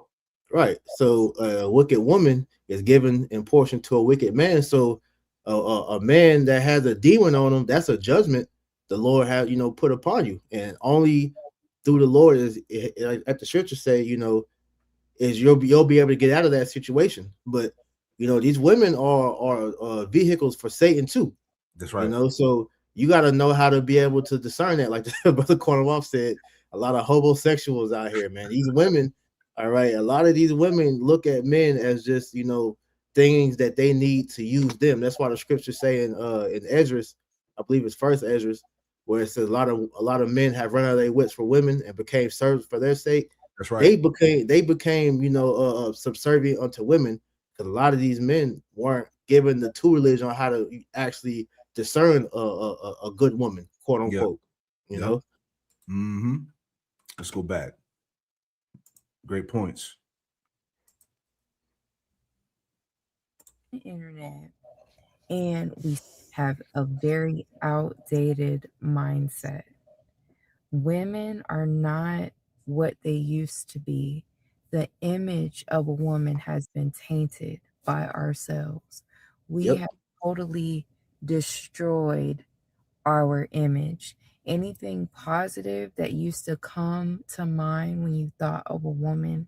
Right. So a wicked woman is given in portion to a wicked man. So a man that has a demon on him, that's a judgment the Lord has, put upon you. And only through the Lord is, at the scripture say, is you'll be able to get out of that situation. But these women are vehicles for Satan too. That's right. So you got to know how to be able to discern that. Like Brother Cornwall said, a lot of homosexuals out here, man. These women, all right, a lot of these women look at men as just, things that they need to use them. That's why the scriptures say in Esdras, I believe it's first Esdras, where it says a lot of men have run out of their wits for women and became servants for their sake. That's right. They became subservient unto women, because a lot of these men weren't given the tutelage on how to actually discern a good woman, quote unquote. Yep. Let's go back. Great points. Internet, and we have a very outdated mindset. Women are not what they used to be. The image of a woman has been tainted by ourselves. We Yep. have totally destroyed our image. Anything positive that used to come to mind when you thought of a woman,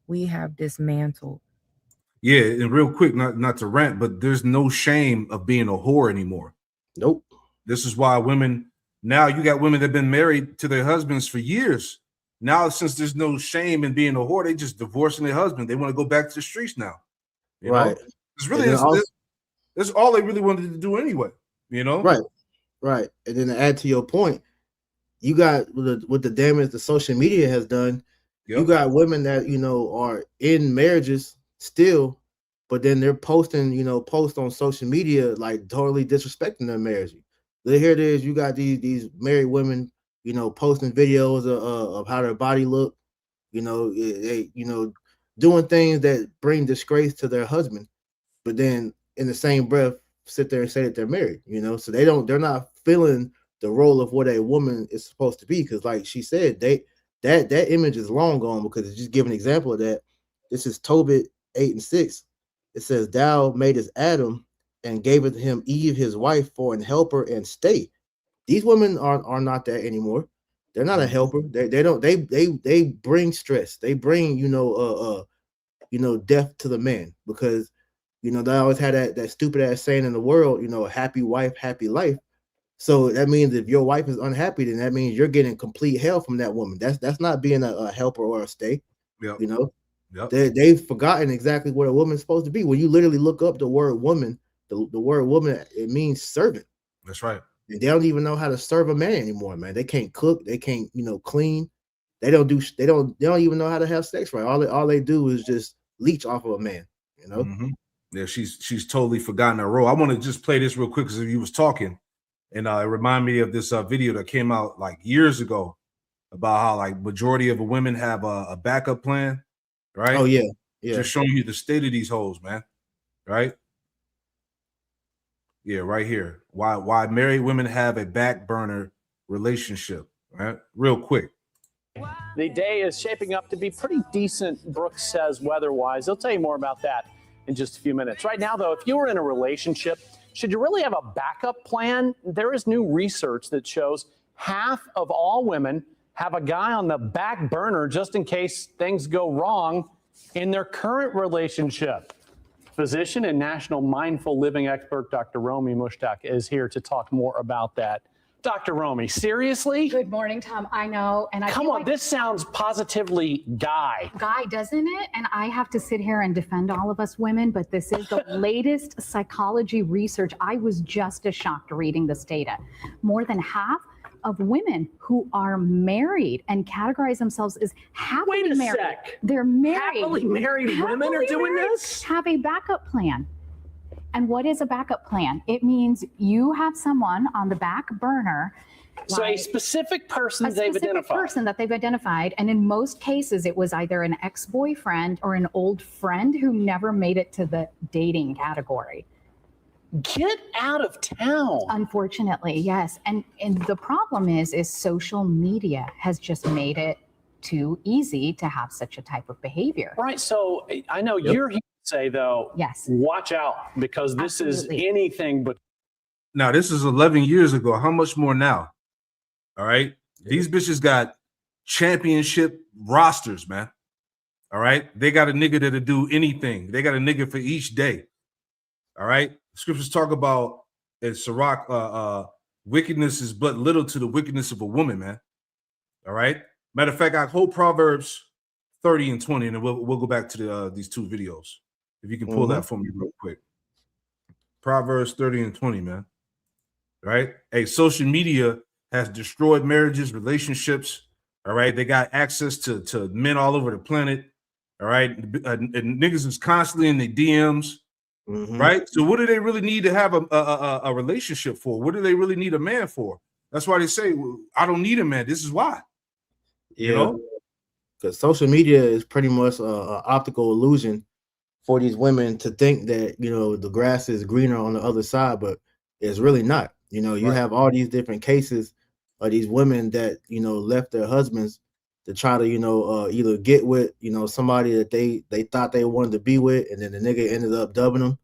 we have dismantled. Yeah, and real quick, not to rant, but there's no shame of being a whore anymore. Nope. This is why women now, you got women that have been married to their husbands for years. Now, since there's no shame in being a whore, they just divorcing their husband. They want to go back to the streets now. You Right. know? It's really And then also- that's all they really wanted to do anyway. You know? Right. Right. And then to add to your point, you got with the damage the social media has done, you Yep. got women that, you know, are in marriages still, but then they're posting, you know, posts on social media like totally disrespecting their marriage. Here it is, you got these married women, you know, posting videos of how their body look, you know, they, you know, doing things that bring disgrace to their husband, but then in the same breath sit there and say that they're married, you know, so they're not feeling the role of what a woman is supposed to be, because like she said, that image is long gone, because it's just give an example of that. This is Tobit 8:6. It says, "Thou madest Adam and gavest him Eve his wife for an helper and stay." These women are not that anymore. They're not a helper. They bring stress. They bring, you know, death to the man, because you know they always had that stupid ass saying in the world, you know, a happy wife, happy life. So that means if your wife is unhappy, then that means you're getting complete hell from that woman. That's not being a helper or a stay. Yep. You know, Yep. they've forgotten exactly what a woman's supposed to be. When you literally look up the word woman, the word woman, it means servant. That's right. And they don't even know how to serve a man anymore, man. They can't cook, they can't, you know, clean. They don't even know how to have sex right. All they do is just leech off of a man, you know. Mhm. Yeah, she's totally forgotten her role. I want to just play this real quick because you was talking, and it reminded me of this video that came out like years ago about how like majority of the women have a backup plan, right? Oh yeah, yeah. Just showing you the state of these hoes, man. Right? Yeah, right here. Why married women have a back burner relationship, right? Real quick. The day is shaping up to be pretty decent, Brooks says, weather-wise. He'll tell you more about that in just a few minutes. Right now, though, if you were in a relationship, should you really have a backup plan? There is new research that shows half of all women have a guy on the back burner just in case things go wrong in their current relationship. Physician and national mindful living expert Dr. Romy Mushtaq is here to talk more about that. Dr. Romy, seriously? Good morning, Tom. I know. And I Come feel on, like this sounds positively guy. guy, doesn't it? And I have to sit here and defend all of us women, but this is the latest psychology research. I was just as shocked reading this data. More than half of women who are married and categorize themselves as happily Wait a married. sec. They're married. Happily married women are Happily doing married this? Have a backup plan. And what is a backup plan? It means you have someone on the back burner. So a like specific person a they've specific identified. person that they've identified. And in most cases, it was either an ex-boyfriend or an old friend who never made it to the dating category. Get out of town. Unfortunately, yes. And the problem is social media has just made it too easy to have such a type of behavior. Right. So I know you're here to say, though, Yes. watch out, because this Absolutely. is anything but. Now, this is 11 years ago. How much more now? All right. These bitches got championship rosters, man. All right. They got a nigga that'll do anything. They got a nigga for each day. All right. Scriptures talk about in Sirach, wickedness is but little to the wickedness of a woman, man. All right. Matter of fact, I hold Proverbs 30 and 20, and then we'll go back to these two videos. If you can pull that for me real quick. Proverbs 30 and 20, man. Right? Hey, social media has destroyed marriages, relationships. All right. They got access to men all over the planet. All right. And niggas is constantly in their DMs. Right. So what do they really need to have a relationship for? What do they really need a man for? That's why they say, well, I don't need a man. This is why. Yeah. You know? Because social media is pretty much an optical illusion for these women to think that, you know, the grass is greener on the other side. But It's really not. You know, you Right. have all these different cases of these women that, you know, left their husbands to try to, you know, either get with, you know, somebody that they thought they wanted to be with, and then the nigga ended up dubbing them,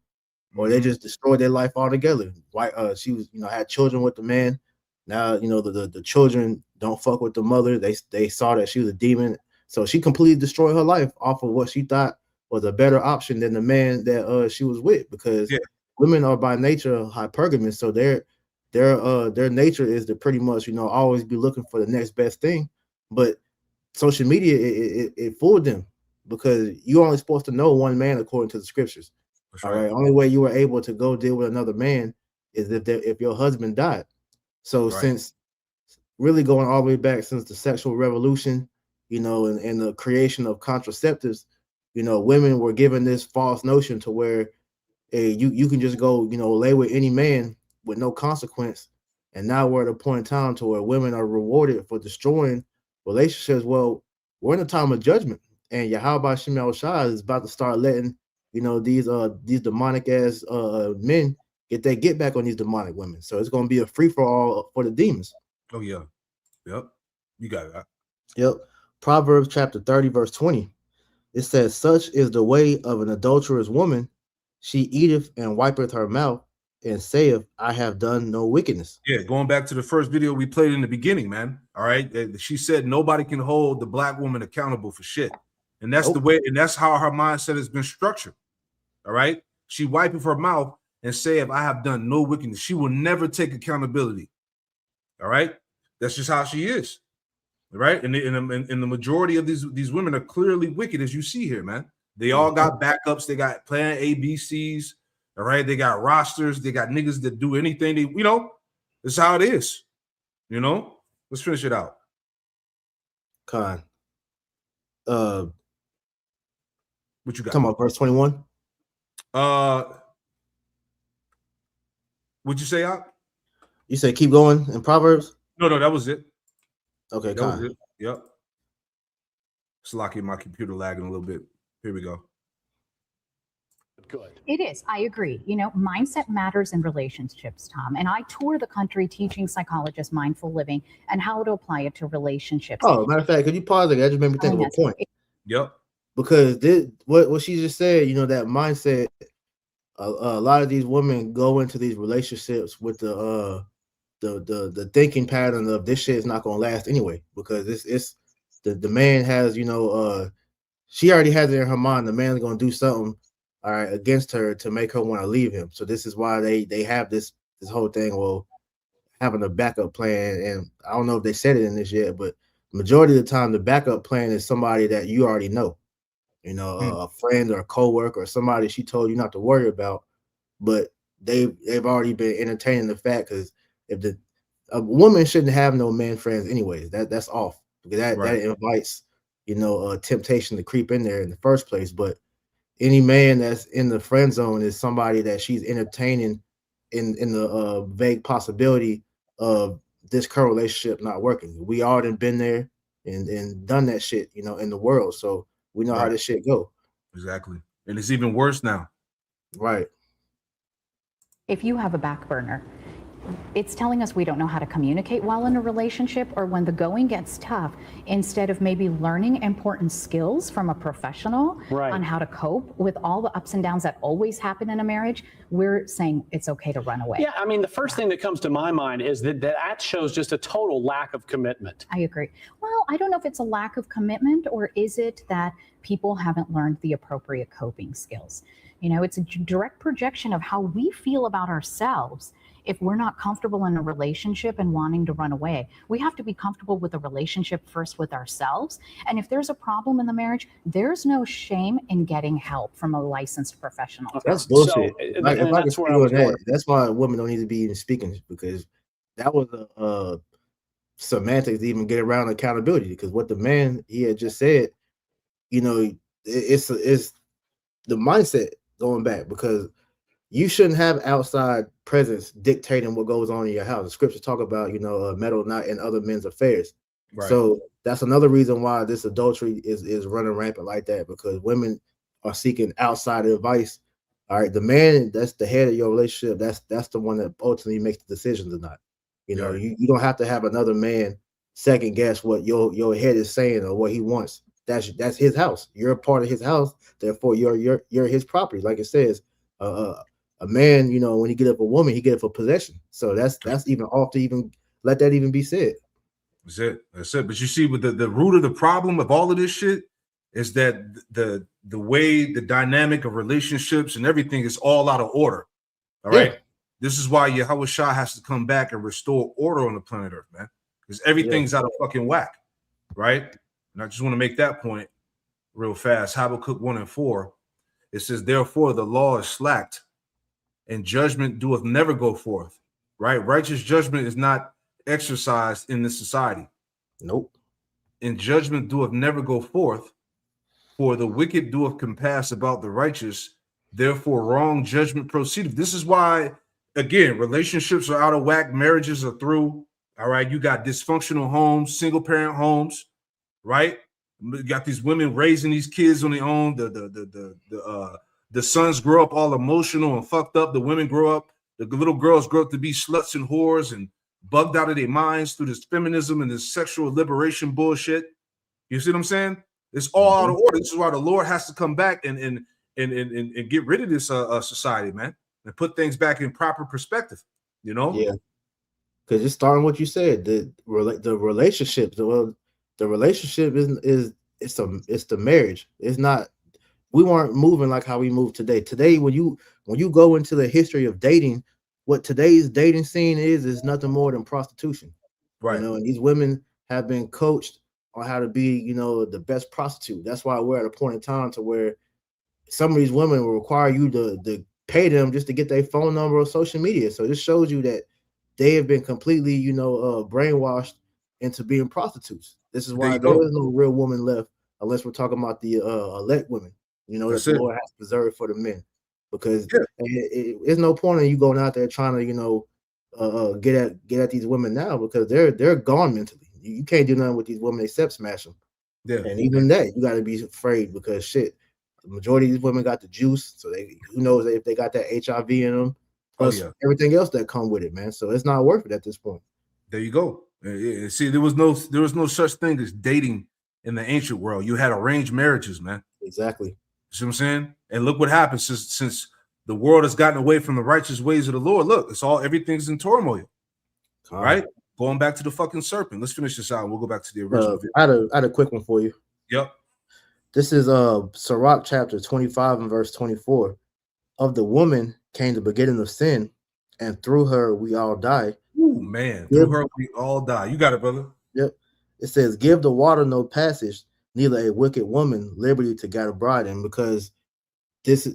or they Mhm. just destroyed their life altogether. Why? She was, you know, had children with the man. Now, you know, the children don't fuck with the mother. They saw that she was a demon, so she completely destroyed her life off of what she thought was a better option than the man that she was with. Because Yeah. women are by nature hypergamous, so their nature is to pretty much, you know, always be looking for the next best thing. But social media, it fooled them, because you're only supposed to know one man according to the scriptures. That's All right. right. Only way you were able to go deal with another man is if your husband died. So Right. since really going all the way back since the sexual revolution, you know, and the creation of contraceptives, you know, women were given this false notion to where you can just go, you know, lay with any man with no consequence. And now we're at a point in time to where women are rewarded for destroying relationships. Well, we're in a time of judgment, and Yahweh Shemel Shah is about to start letting, you know, these demonic ass men get back on these demonic women. So it's going to be a free for all for the demons. Oh yeah. Yep. You got it. Yep. Proverbs chapter 30 verse 20. It says, "Such is the way of an adulterous woman; she eateth and wipeth her mouth, and saith, I have done no wickedness." Yeah, going back to the first video we played in the beginning, man. All right. She said nobody can hold the black woman accountable for shit. And that's the way, and that's how her mindset has been structured. All right. She wipeth her mouth and say, if I have done no wickedness, she will never take accountability. All right. That's just how she is. Right. And the majority of these women are clearly wicked, as you see here, man. They all got backups, they got plan ABCs. All right, they got rosters, they got niggas that do anything they, you know, that's how it is. You know, let's finish it out. Con. What you got? Come on, verse 21. What'd you say out? You say keep going in Proverbs? No, that was it. Okay, That was Con. it. Yep. It's locking my computer lagging a little bit. Here we go. Good. It is. I agree. You know, mindset matters in relationships, Tom. And I tour the country teaching psychologists mindful living and how to apply it to relationships. Oh, matter of fact, could you pause it? That just made me think of a point. Yep. Because what she just said, you know, that mindset, a lot of these women go into these relationships with the thinking pattern of this shit is not gonna last anyway, because it's the man has, you know, she already has it in her mind the man's gonna do something, all right, against her to make her want to leave him. So this is why they have this whole thing, well, having a backup plan. And I don't know if they said it in this yet, but majority of the time the backup plan is somebody that you already know, you know, a friend or a coworker or somebody she told you not to worry about, but they've already been entertaining the fact, because if a woman shouldn't have no man friends anyways, that's off, because that invites, you know, temptation to creep in there in the first place. But any man that's in the friend zone is somebody that she's entertaining in the vague possibility of this current relationship not working. We all done been there and done that shit, you know, in the world. So we know how this shit go. Exactly. And it's even worse now. Right. If you have a back burner, it's telling us we don't know how to communicate well in a relationship, or when the going gets tough, instead of maybe learning important skills from a professional on how to cope with all the ups and downs that always happen in a marriage, we're saying it's okay to run away. Yeah, I mean, the first thing that comes to my mind is that shows just a total lack of commitment. I agree. Well, I don't know if it's a lack of commitment, or is it that people haven't learned the appropriate coping skills? You know, it's a direct projection of how we feel about ourselves. If we're not comfortable in a relationship and wanting to run away, we have to be comfortable with the relationship first with ourselves. And if there's a problem in the marriage, there's no shame in getting help from a licensed professional. That's bullshit. That's why women don't need to be even speaking, because that was a semantics to even get around accountability. Because what the man he had just said, you know, it's the mindset going back, because you shouldn't have outside presence dictating what goes on in your house. The scriptures talk about, you know, meddle not in other men's affairs. Right. So that's another reason why this adultery is running rampant like that, because women are seeking outside advice All right, the man that's the head of your relationship. That's the one that ultimately makes the decisions or not. You know, Yeah. you don't have to have another man second guess what your head is saying or what he wants. That's his house. You're a part of his house, therefore you're his property. Like it says, a man, you know, when he get up a woman, he get up for possession. So that's even off to even let that even be said. That's it. That's it. But you see, with the root of the problem of all of this shit is that the way the dynamic of relationships and everything is all out of order. All right. Yeah. This is why Yahweh Shah has to come back and restore order on the planet Earth, man. Because everything's out of fucking whack. Right. And I just want to make that point real fast. Habakkuk 1:4. It says, therefore, the law is slacked, and judgment doeth never go forth. Right? Righteous judgment is not exercised in this society. Nope. And judgment doeth never go forth, for the wicked doeth compass about the righteous, therefore wrong judgment proceedeth. This is why, again, relationships are out of whack, marriages are through. All right, you got dysfunctional homes, single parent homes, right? You got these women raising these kids on their own. The sons grow up all emotional and fucked up. The women grow up, the little girls grow up to be sluts and whores and bugged out of their minds through this feminism and this sexual liberation bullshit. You see what I'm saying? It's all out of order. This is why the Lord has to come back and get rid of this society, man, and put things back in proper perspective. You know? Yeah. Because it's starting what you said. The relationship, the relationship is the marriage. It's not. We weren't moving like how we move today. Today, when you go into the history of dating, what today's dating scene is nothing more than prostitution. Right. You know, and these women have been coached on how to be, you know, the best prostitute. That's why we're at a point in time to where some of these women will require you to pay them just to get their phone number or social media. So this shows you that they have been completely, you know, brainwashed into being prostitutes. This is why there is no real woman left, unless we're talking about the elect women, you know, that the Lord has preserved for the men. Because there's no point in you going out there trying to, you know, get at these women now, because they're gone mentally. You can't do nothing with these women except smash them. Yeah. And even that, you got to be afraid, because shit, the majority of these women got the juice, so who knows if they got that HIV in them, plus everything else that come with it, man. So it's not worth it at this point. There you go. See, there was no such thing as dating in the ancient world. You had arranged marriages, man. Exactly. You see what I'm saying? And look what happened since the world has gotten away from the righteous ways of the Lord. Look, everything's in turmoil. Right? Going back to the fucking serpent. Let's finish this out. We'll go back to the original video. I had a quick one for you. Yep. This is Sirach chapter 25 and verse 24. Of the woman came the beginning of sin, and through her we all die. Ooh, man. Through her we all die. You got it, brother. Yep. It says, give the water no passage, neither a wicked woman liberty to get a bride in. Because this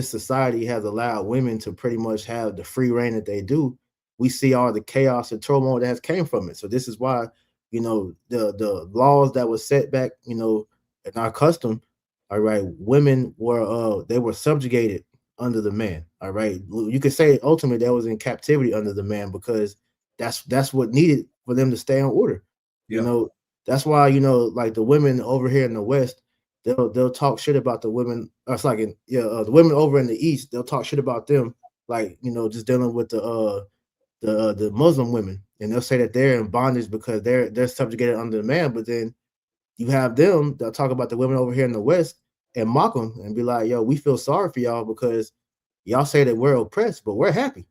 society has allowed women to pretty much have the free reign that they do. We see all the chaos and turmoil that has came from it. So this is why, you know, the laws that were set back, you know, in our custom, all right, women were they were subjugated under the man. All right. You could say ultimately that was in captivity under the man, because that's what needed for them to stay in order. Yeah. You know, that's why, you know, like the women over here in the West, they'll talk shit about the women. It's like the women over in the East, they'll talk shit about them, like, you know, just dealing with the Muslim women, and they'll say that they're in bondage because they're subjugated under the man. But then you have them that talk about the women over here in the West and mock them and be like, yo, we feel sorry for y'all because y'all say that we're oppressed, but we're happy.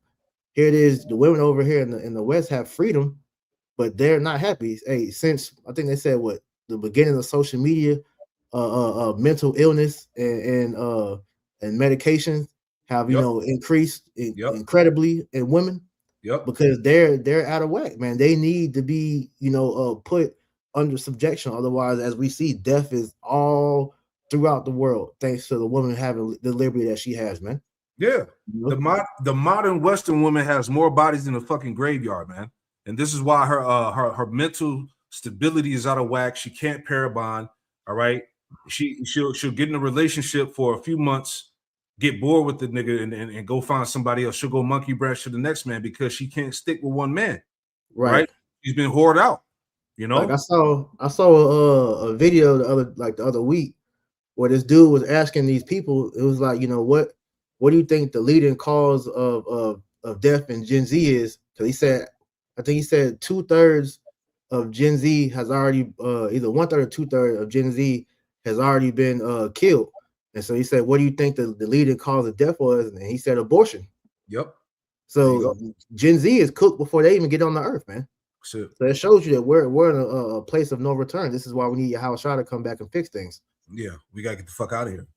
Here it is, the women over here in the West have freedom, but they're not happy. Hey, since I think they said the beginning of social media, mental illness and medications have increased incredibly in women. Yep. Because they're out of whack, man. They need to be, put under subjection. Otherwise, as we see, death is all throughout the world, thanks to the woman having the liberty that she has, man. Yeah. The modern Western woman has more bodies than a fucking graveyard, man. And this is why her mental stability is out of whack. She can't pair a bond. All right. She'll get in a relationship for a few months, get bored with the nigga and go find somebody else. She'll go monkey branch to the next man because she can't stick with one man. Right? She's been whored out. You know, like I saw a video the other week where this dude was asking these people. It was like, what what do you think the leading cause of death in Gen Z is? Because he said, I think he said 2/3 of Gen Z has already either 1/3 or 2/3 of Gen Z has already been killed. And so he said, what do you think the leading cause of death was? And he said abortion. Yep. So Gen Z is cooked before they even get on the earth, man. So it shows you that we're in a place of no return. This is why we need Yahushua to come back and fix things. yeah, we gotta get the fuck out of here.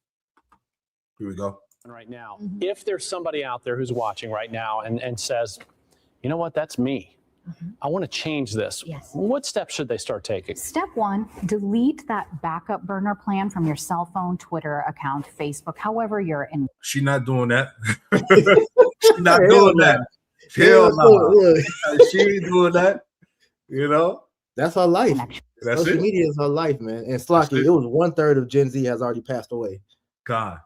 Here we go. Right now, if there's somebody out there who's watching right now and says, you know what, that's me. I want to change this. Yes. What steps should they start taking? Step one, delete that backup burner plan from your cell phone, Twitter account, Facebook, however you're in. She not doing that. She's not doing that. Hell no. She ain't doing that. You know? That's her life. That's Social it. media is her life, man. And Slocky, it. it was 1/3 of Gen Z has already passed away. God.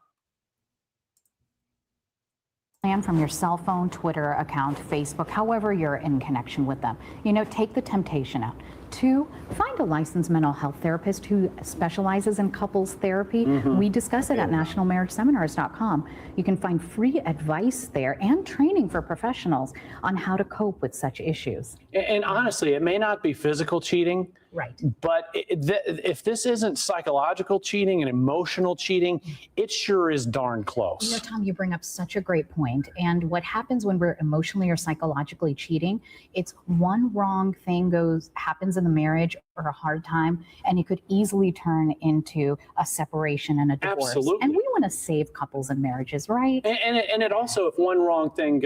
Plan from your cell phone, Twitter account, Facebook, however you're in connection with them. You know, take the temptation out. 2, find a licensed mental health therapist who specializes in couples therapy. We discuss it at nationalmarriageseminars.com. You can find free advice there and training for professionals on how to cope with such issues. And honestly, it may not be physical cheating, Right. but if this isn't psychological cheating and emotional cheating, it sure is darn close. You know, Tom, you bring up such a great point. And what happens when we're emotionally or psychologically cheating, it's one wrong thing happens in the marriage or a hard time, and it could easily turn into a separation and a divorce. Absolutely. And we want to save couples and marriages, right? And it also, if one wrong thing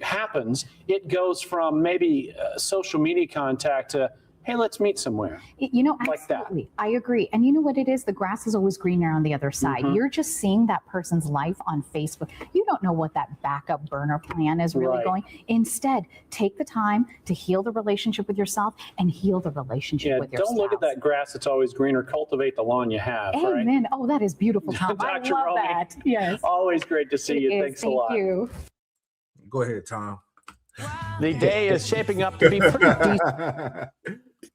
happens, it goes from maybe social media contact to, hey, let's meet somewhere. You know, Like that. absolutely. I agree. And you know what it is? The grass is always greener on the other side. You're just seeing that person's life on Facebook. You don't know what that backup burner plan is really Right. going. Instead, take the time to heal the relationship with yourself and heal the relationship Yeah, with your don't look at that grass that's always greener. Cultivate the lawn you have, right? Amen. Oh, that is beautiful, Tom. I Dr. love Romy, that. Yes. Always great to see It you. is. Thanks a Thank lot. you. Go ahead, Tom. The day is shaping up to be pretty decent.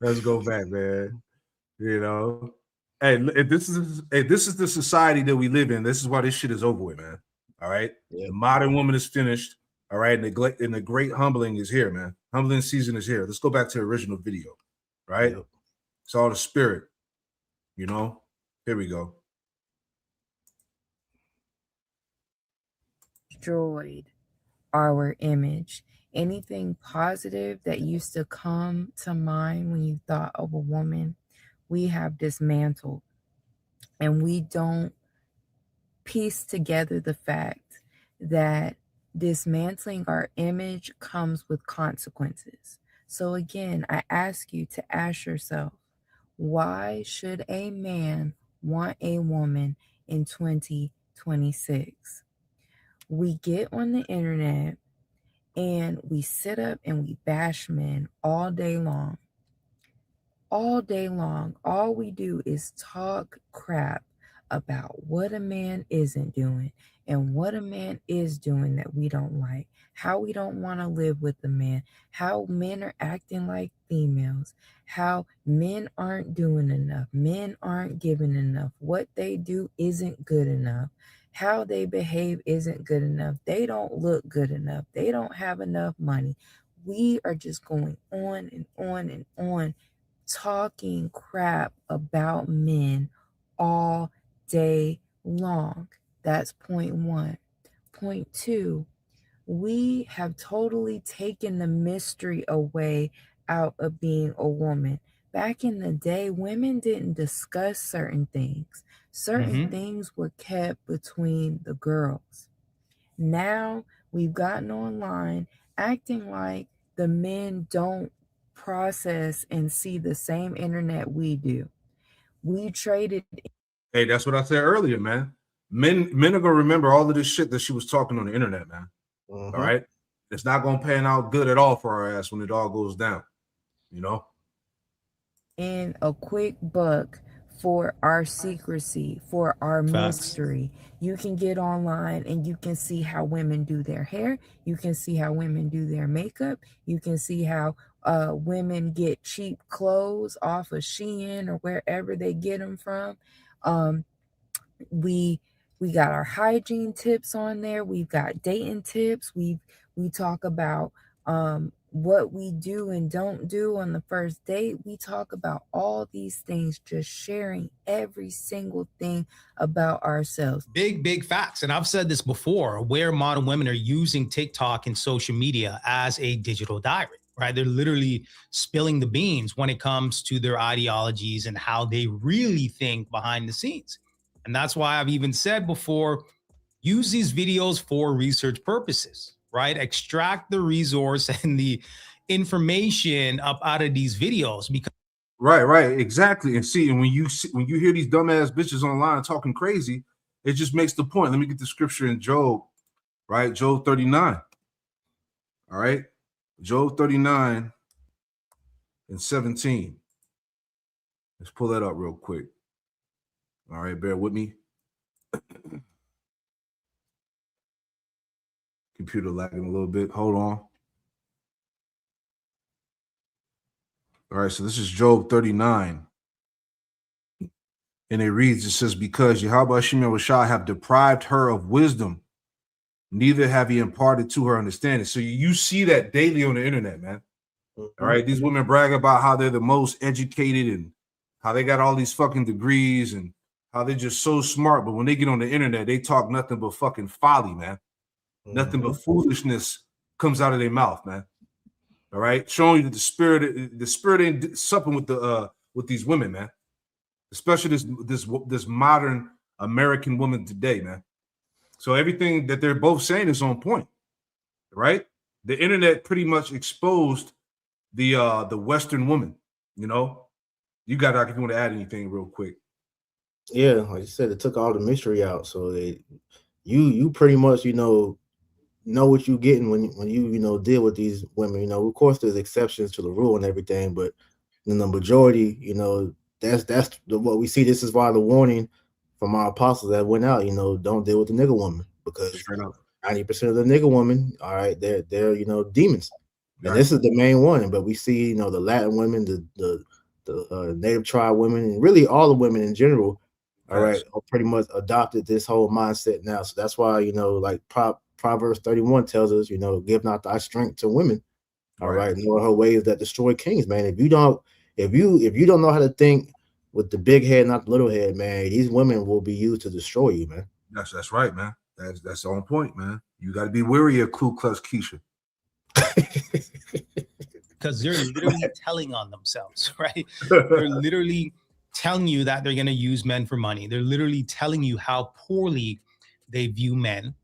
Let's go back, man. You know, hey, this is the society that we live in. This is why this shit is over with, man. All right, the modern woman is finished. All right, and the great humbling is here, man. Humbling season is here. Let's go back to the original video. Right, it's all the spirit. You know, here we go. Destroyed our image. Anything positive that used to come to mind when you thought of a woman, we have dismantled. And we don't piece together the fact that dismantling our image comes with consequences. So again, I ask you to ask yourself, why should a man want a woman in 2026? We get on the internet and we sit up and we bash men all day long. All day long, all we do is talk crap about what a man isn't doing and what a man is doing that we don't like, how we don't want to live with a man, how men are acting like females, how men aren't doing enough, men aren't giving enough, what they do isn't good enough, how they behave isn't good enough, they don't look good enough, they don't have enough money. We are just going on and on and on, talking crap about men all day long. That's point one. Point two, we have totally taken the mystery away out of being a woman. Back in the day, women didn't discuss certain things. Certain things were kept between the girls. Now we've gotten online acting like the men don't process and see the same internet we do. We traded. Hey, that's what I said earlier, man. Men are gonna remember all of this shit that she was talking on the internet, man. All right, it's not gonna pan out good at all for our ass when it all goes down. You know. In a quick buck for our secrecy, for our mystery. You can get online and you can see how women do their hair. You can see how women do their makeup. You can see how women get cheap clothes off of Shein or wherever they get them from. We we got our hygiene tips on there. We've got dating tips. We talk about what we do and don't do on the first date. We talk about all these things, just sharing every single thing about ourselves. Big facts. And I've said this before, where modern women are using TikTok and social media as a digital diary, right? They're literally spilling the beans when it comes to their ideologies and how they really think behind the scenes. And that's why I've even said before, use these videos for research purposes, right? Extract the resource and the information up out of these videos, because Right, exactly. And see, and when you hear these dumbass bitches online talking crazy, it just makes the point. Let me get the scripture in Job, right? Job 39. All right, Job 39 and 17. Let's pull that up real quick. All right, bear with me. Computer lagging a little bit. Hold on. All right, so this is Job 39. And it reads, it says, because Yahweh Shem Shah have deprived her of wisdom, neither have he imparted to her understanding. So you see that daily on the internet, man. All right, these women brag about how they're the most educated and how they got all these fucking degrees and how they're just so smart. But when they get on the internet, they talk nothing but fucking folly, man. Nothing but foolishness comes out of their mouth, man. All right, showing you that the spirit ain't supping with these women, man. Especially this modern American woman today, man. So everything that they're both saying is on point, right? The internet pretty much exposed the Western woman. You know, you got if you want to add anything real quick. Yeah, like you said, it took all the mystery out. So you pretty much know what you're getting when you deal with these women. Of course, there's exceptions to the rule and everything, but in the majority, that's what we see. This is why the warning from our apostles that went out, don't deal with the nigga woman, because 90% of the nigga woman, all right, they're demons. And this is the main one. But we see, the Latin women, the native tribe women, and really all the women in general, all right, pretty much adopted this whole mindset now. So that's why, like Proverbs 31 tells us, give not thy strength to women. All right, nor her ways that destroy kings, man. If you don't know how to think with the big head, not the little head, man, these women will be used to destroy you, man. That's right, man. That's on point, man. You got to be wary of Ku Klux Keisha. Because they're literally telling on themselves, right? They're literally telling you that they're going to use men for money. They're literally telling you how poorly they view men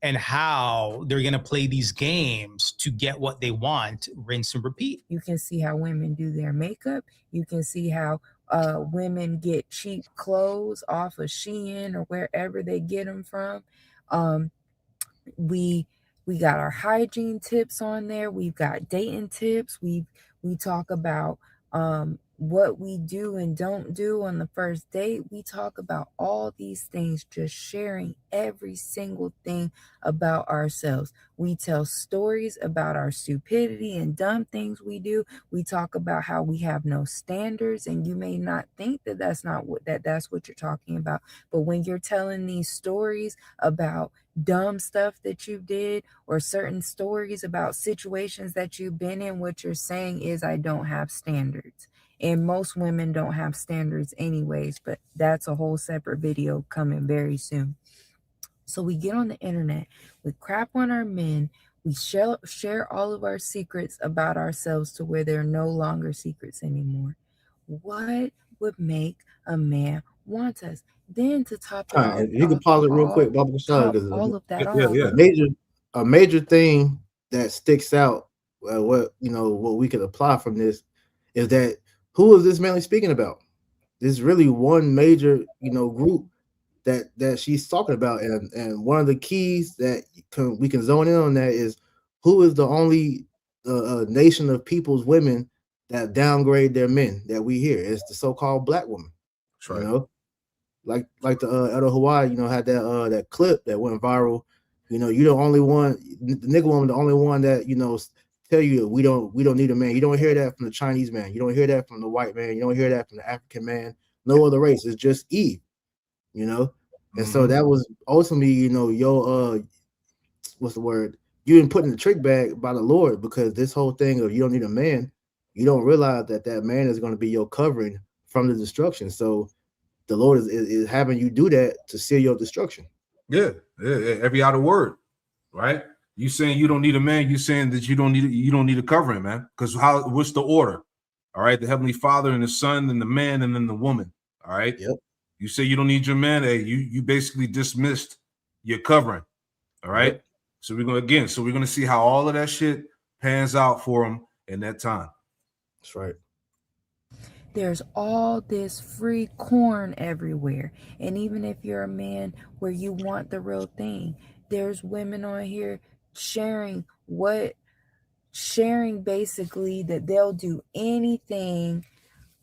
and how they're going to play these games to get what they want, rinse and repeat. You can see how women do their makeup. You can see how women get cheap clothes off of Shein or wherever they get them from. We got our hygiene tips on there. We've got dating tips. We talk about what we do and don't do on the first date. We talk about all these things, just sharing every single thing about ourselves. We tell stories about our stupidity and dumb things we do. We talk about how we have no standards, and you may not think that that's what you're talking about. But when you're telling these stories about dumb stuff that you did or certain stories about situations that you've been in, what you're saying is, I don't have standards. And most women don't have standards anyways, but that's a whole separate video coming very soon. So we get on the internet, we crap on our men, we share all of our secrets about ourselves to where they're no longer secrets anymore. What would make a man want us? Then to top it off, you can pause it real quick, Baba top all of that off. A major thing that sticks out, what we could apply from this is that who is this mainly speaking about? There's really one major, group that she's talking about, and one of the keys that we can zone in on that is who is the only nation of people's women that downgrade their men that we hear. It's the so-called black woman. That's right. Like the Elder Hawaii, had that clip that went viral. You're the only one, the nigga woman, the only one that tell you we don't need a man. You don't hear that from the Chinese man. You don't hear that from the white man. You don't hear that from the African man. No other race. It's just Eve. And so that was ultimately, you know, your what's the word? You didn't put in the trick bag by the Lord, because this whole thing of you don't need a man, you don't realize that that man is going to be your covering from the destruction. So the Lord is having you do that to seal your destruction. Yeah, every other word, right? You saying you don't need a man, you saying that you don't need a covering, man. Because what's the order? All right, the Heavenly Father and the Son and the man and then the woman. All right. Yep. You say you don't need your man, hey, you basically dismissed your covering. All right. Yep. So we're gonna see how all of that shit pans out for him in that time. That's right. There's all this free corn everywhere. And even if you're a man where you want the real thing, there's women on here sharing basically that they'll do anything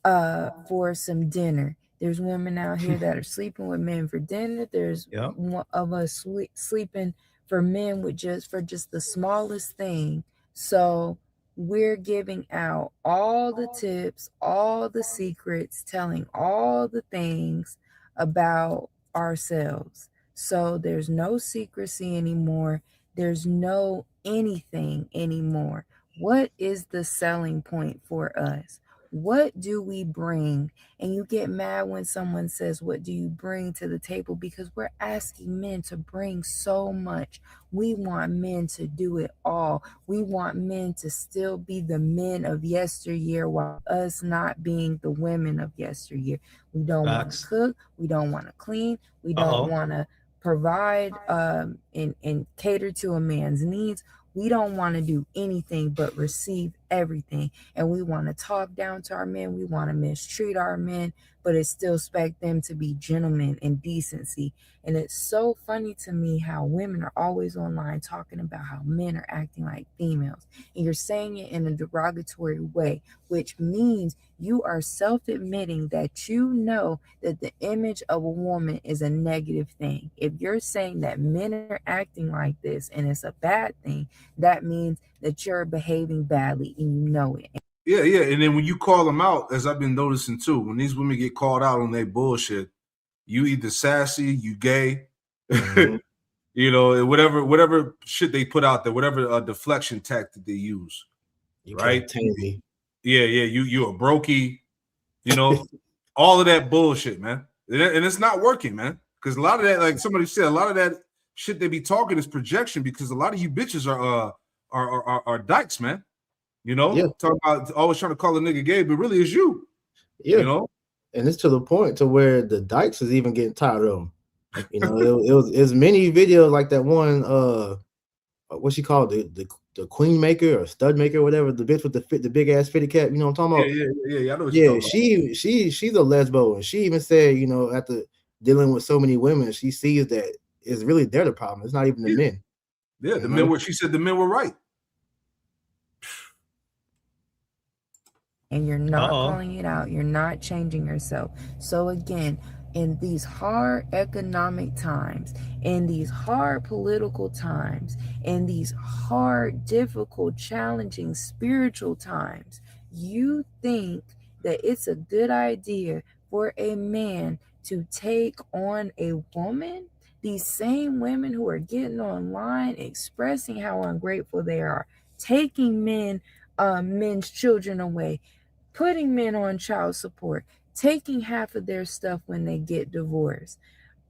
for some dinner. There's women out here that are sleeping with men for dinner. There's one of us sleeping for men with just the smallest thing. So we're giving out all the tips, all the secrets, telling all the things about ourselves. So there's no secrecy anymore. There's no anything anymore. What is the selling point for us? What do we bring? And you get mad when someone says, what do you bring to the table? Because we're asking men to bring so much. We want men to do it all. We want men to still be the men of yesteryear while us not being the women of yesteryear. We don't want to cook. We don't want to clean. We don't want to provide and cater to a man's needs. We don't want to do anything but receive everything. And we want to talk down to our men. We want to mistreat our men, but it still expect them to be gentlemen and decency. And it's so funny to me how women are always online talking about how men are acting like females. And you're saying it in a derogatory way, which means you are self-admitting that you know that the image of a woman is a negative thing. If you're saying that men are acting like this and it's a bad thing, that means that you're behaving badly and you know it. Yeah. And then when you call them out, as I've been noticing too, when these women get called out on their bullshit, you either sassy, you gay, you know, whatever shit they put out there, whatever deflection tactic they use. You right? can't tame me. Yeah, you a brokey, you know, all of that bullshit, man. And it's not working, man. Because a lot of that, like somebody said, a lot of that shit they be talking is projection, because a lot of you bitches are dykes, man. You know, talking about always trying to call a nigga gay, but really it's you. Yeah, you know, and it's to the point to where the dykes is even getting tired of them. You know, it was many videos like that one. What's she called? The queen maker or stud maker, whatever. The bitch with the big ass fitted cap. You know what I'm talking about? Yeah. I know what you're talking about. She's a lesbo, and she even said, you know, after dealing with so many women, she sees that it's really they're the problem. It's not even the men. Yeah, the men were. She said the men were right. And you're not calling it out. You're not changing yourself. So again, in these hard economic times, in these hard political times, in these hard, difficult, challenging spiritual times, you think that it's a good idea for a man to take on a woman? These same women who are getting online expressing how ungrateful they are, taking men's children away, putting men on child support, taking half of their stuff when they get divorced,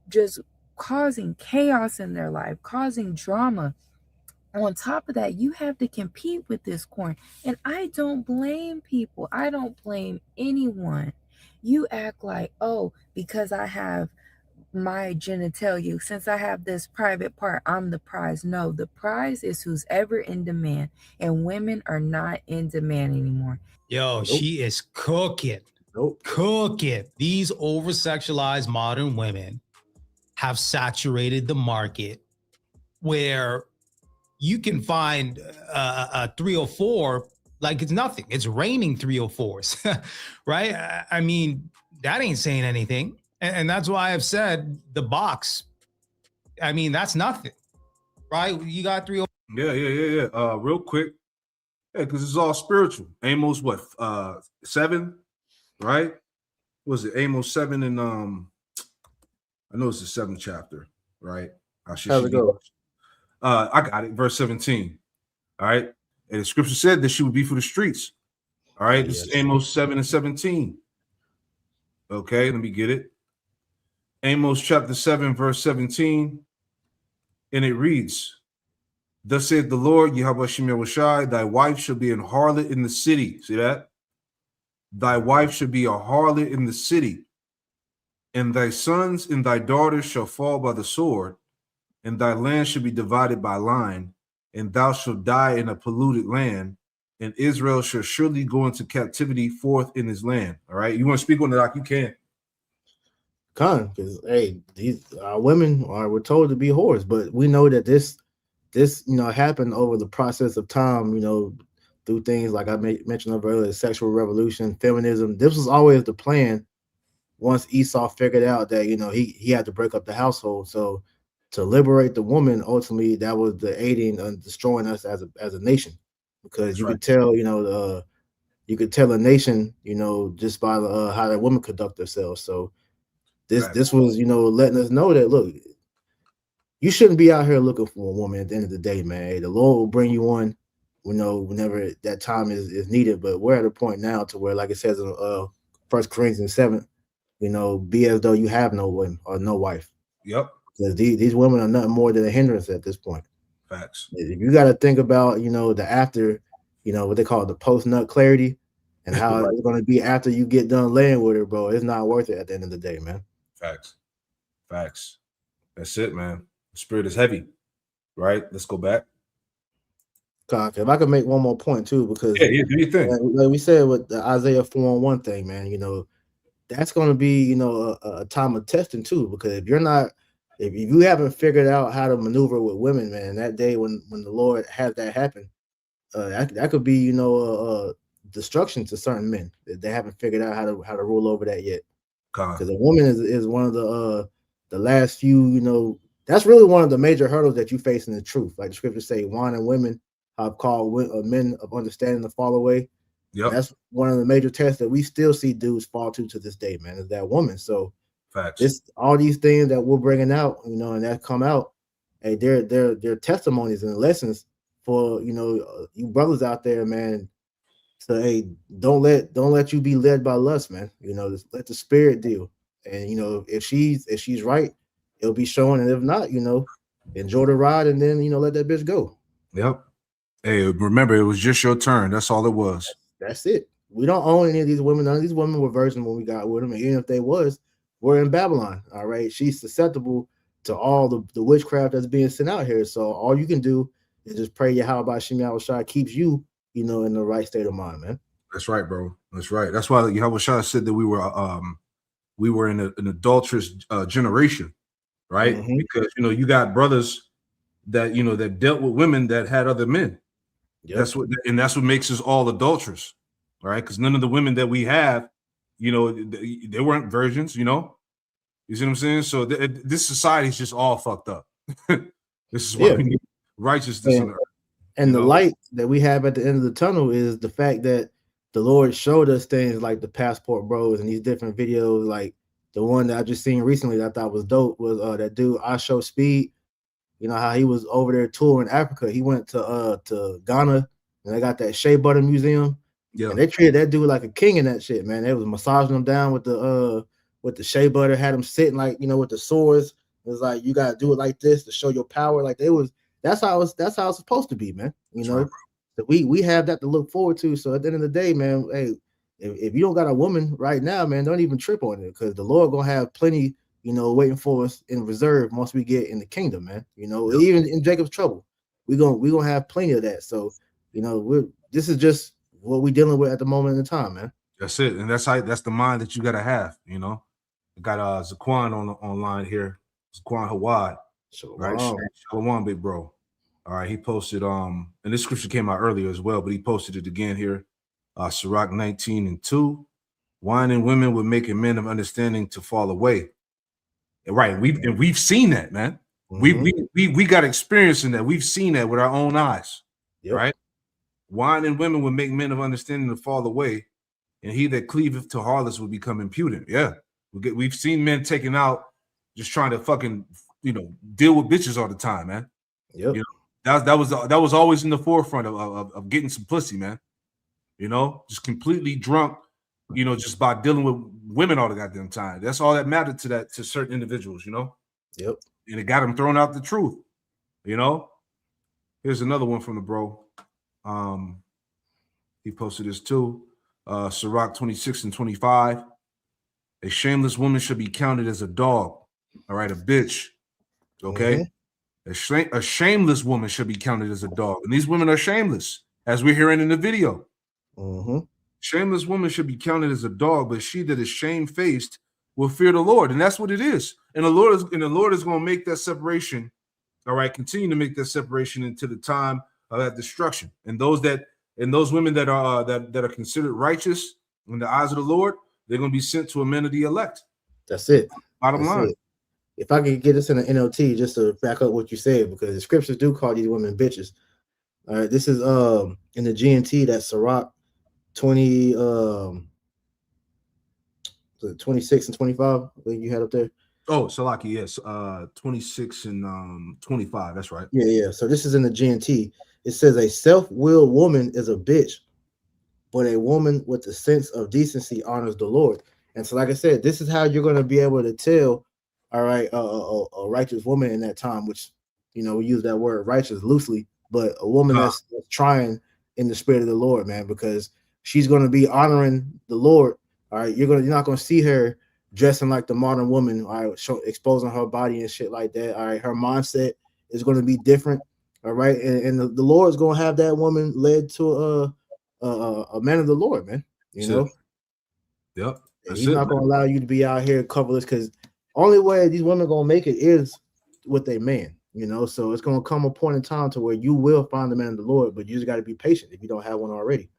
just causing chaos in their life, causing drama. On top of that, you have to compete with this corn. And I don't blame people. I don't blame anyone. You act like, oh, because I have my genitalia, since I have this private part, I'm the prize. No, the prize is who's ever in demand, and women are not in demand anymore. Yo, she is cooking. Cooking. These over-sexualized modern women have saturated the market where you can find a 304 like it's nothing. It's raining 304s, right? I mean, that ain't saying anything. And that's why I've said the box, I mean, that's nothing, right? You got 304. Yeah. Real quick. Yeah, because it's all spiritual. Amos, what, 7, right? Was it Amos 7 and I know it's the 7th chapter, right? How's it go? I got it. Verse 17. All right. And the scripture said that she would be for the streets. All right. This is Amos 7 and 17. Okay, let me get it. Amos chapter 7, verse 17. And it reads, thus saith the Lord, Yahweh Shem Yahushai, thy wife shall be an harlot in the city. See that? Thy wife shall be a harlot in the city, and thy sons and thy daughters shall fall by the sword, and thy land shall be divided by line, and thou shalt die in a polluted land, and Israel shall surely go into captivity forth in his land. All right, you want to speak on that? You can. Because hey, these women we're told to be whores, but we know that this happened over the process of time, through things like I mentioned earlier, sexual revolution, feminism. This was always the plan. Once Esau figured out that he had to break up the household, so to liberate the woman, ultimately that was the aiding and destroying us as a nation, because you could tell you could tell a nation just by how that women conduct themselves. So this was letting us know that, look, you shouldn't be out here looking for a woman at the end of the day, man. The Lord will bring you one, whenever that time is needed. But we're at a point now to where, like it says in 1 Corinthians 7, be as though you have no woman or no wife. Yep. Because these women are nothing more than a hindrance at this point. Facts. If you got to think about, the after, what they call the post-nut clarity, and how it's going to be after you get done laying with her, bro. It's not worth it at the end of the day, man. Facts. That's it, man. The spirit is heavy, right? Let's go back. If I could make one more point too, because do you think? Like we said with the Isaiah 4:1 thing, man, that's going to be a time of testing too, because if you haven't figured out how to maneuver with women, man, that day when the Lord has that happen, that could be destruction to certain men that they haven't figured out how to rule over that yet. Because a woman is one of the last few, that's really one of the major hurdles that you face in the truth. Like the scriptures say, wine and women have called men of understanding to fall away. Yep. That's one of the major tests that we still see dudes fall to this day, man, is that woman. So facts. All these things that we're bringing out, and that come out, hey, they're testimonies and lessons for you brothers out there, man. So hey, don't let you be led by lust, man. Let the spirit deal. And if she's right, it'll be showing, and if not, enjoy the ride, and then let that bitch go. Yep. Hey, remember, it was just your turn. That's all it was. That's it. We don't own any of these women. None of these women were virgins when we got with them. And even if they was, we're in Babylon. All right. She's susceptible to all the witchcraft that's being sent out here. So all you can do is just pray Yahweh Shem Yahushai keeps you, in the right state of mind, man. That's right, bro. That's right. That's why Yahushua said that we were in an adulterous generation, right? Mm-hmm. Because you got brothers that that dealt with women that had other men. Yep. That's what makes us all adulterous, right? Because none of the women that we have, they weren't virgins, You see what I'm saying? So this society is just all fucked up. This is why we need righteousness on earth. And the light that we have at the end of the tunnel is the fact that the Lord showed us things like the Passport Bros and these different videos. Like the one that I just seen recently that I thought was dope was that dude I Show Speed. How he was over there touring Africa. He went to Ghana, and they got that Shea Butter Museum. Yeah, and they treated that dude like a king in that shit, man. They was massaging him down with the shea butter, had him sitting like with the swords. It was like, you gotta do it like this to show your power. Like that's how it's supposed to be, man. Right. So we have that to look forward to. So at the end of the day, man, hey, if you don't got a woman right now, man, don't even trip on it, because the Lord gonna have plenty, waiting for us in reserve once we get in the kingdom, man. Even in Jacob's trouble, we gonna have plenty of that. So this is just what we're dealing with at the moment in time, man. That's it, and that's the mind that you gotta have. I got Zaquan online here, Zaquan Hawad. Right, Shalom, big bro. All right, he posted and this scripture came out earlier as well, but he posted it again here. Sirach 19:2. Wine and women would make men of understanding to fall away. Right, we've seen that, man. Mm-hmm. We got experience in that. We've seen that with our own eyes. Yep. Right. Wine and women would make men of understanding to fall away, and he that cleaveth to harlots will become impudent. Yeah, we've seen men taken out just trying to fucking, deal with bitches all the time, man. Yep. You know, that was always in the forefront of getting some pussy, man. Just completely drunk, just by dealing with women all the goddamn time. That's all that mattered to certain individuals, Yep. And it got them thrown out the truth, Here's another one from the bro. He posted this too. Sirach 26 and 25. A shameless woman should be counted as a dog. All right, a bitch. Okay. A shameless woman should be counted as a dog. And these women are shameless, as we're hearing in the video. Shameless woman should be counted as a dog, but she that is shamefaced will fear the Lord. And that's what it is. And the Lord is going to make that separation. All right, continue to make that separation into the time of that destruction. And those women that are considered righteous in the eyes of the Lord, they're going to be sent to a man of the elect. That's it. Bottom line. If I could get this in an NLT just to back up what you said, because the scriptures do call these women bitches. All right, this is in the GNT, that's Sirach 26 and 25. I think you had up there. Oh, Salaki, yes. 26 and 25. That's right. Yeah. So this is in the GNT. It says a self-willed woman is a bitch, but a woman with a sense of decency honors the Lord. And so, like I said, this is how you're going to be able to tell, all right, a righteous woman in that time, which, we use that word righteous loosely, but a woman that's trying in the spirit of the Lord, man, because she's going to be honoring the Lord. All right, you're not going to see her dressing like the modern woman, all right, exposing her body and shit like that. All right, her mindset is going to be different. All right, and the Lord is going to have that woman led to a man of the Lord, man. Yep. He's not going to allow you to be out here coverless, because only way these women going to make it is with a man. So it's going to come a point in time to where you will find the man of the Lord, but you just got to be patient if you don't have one already.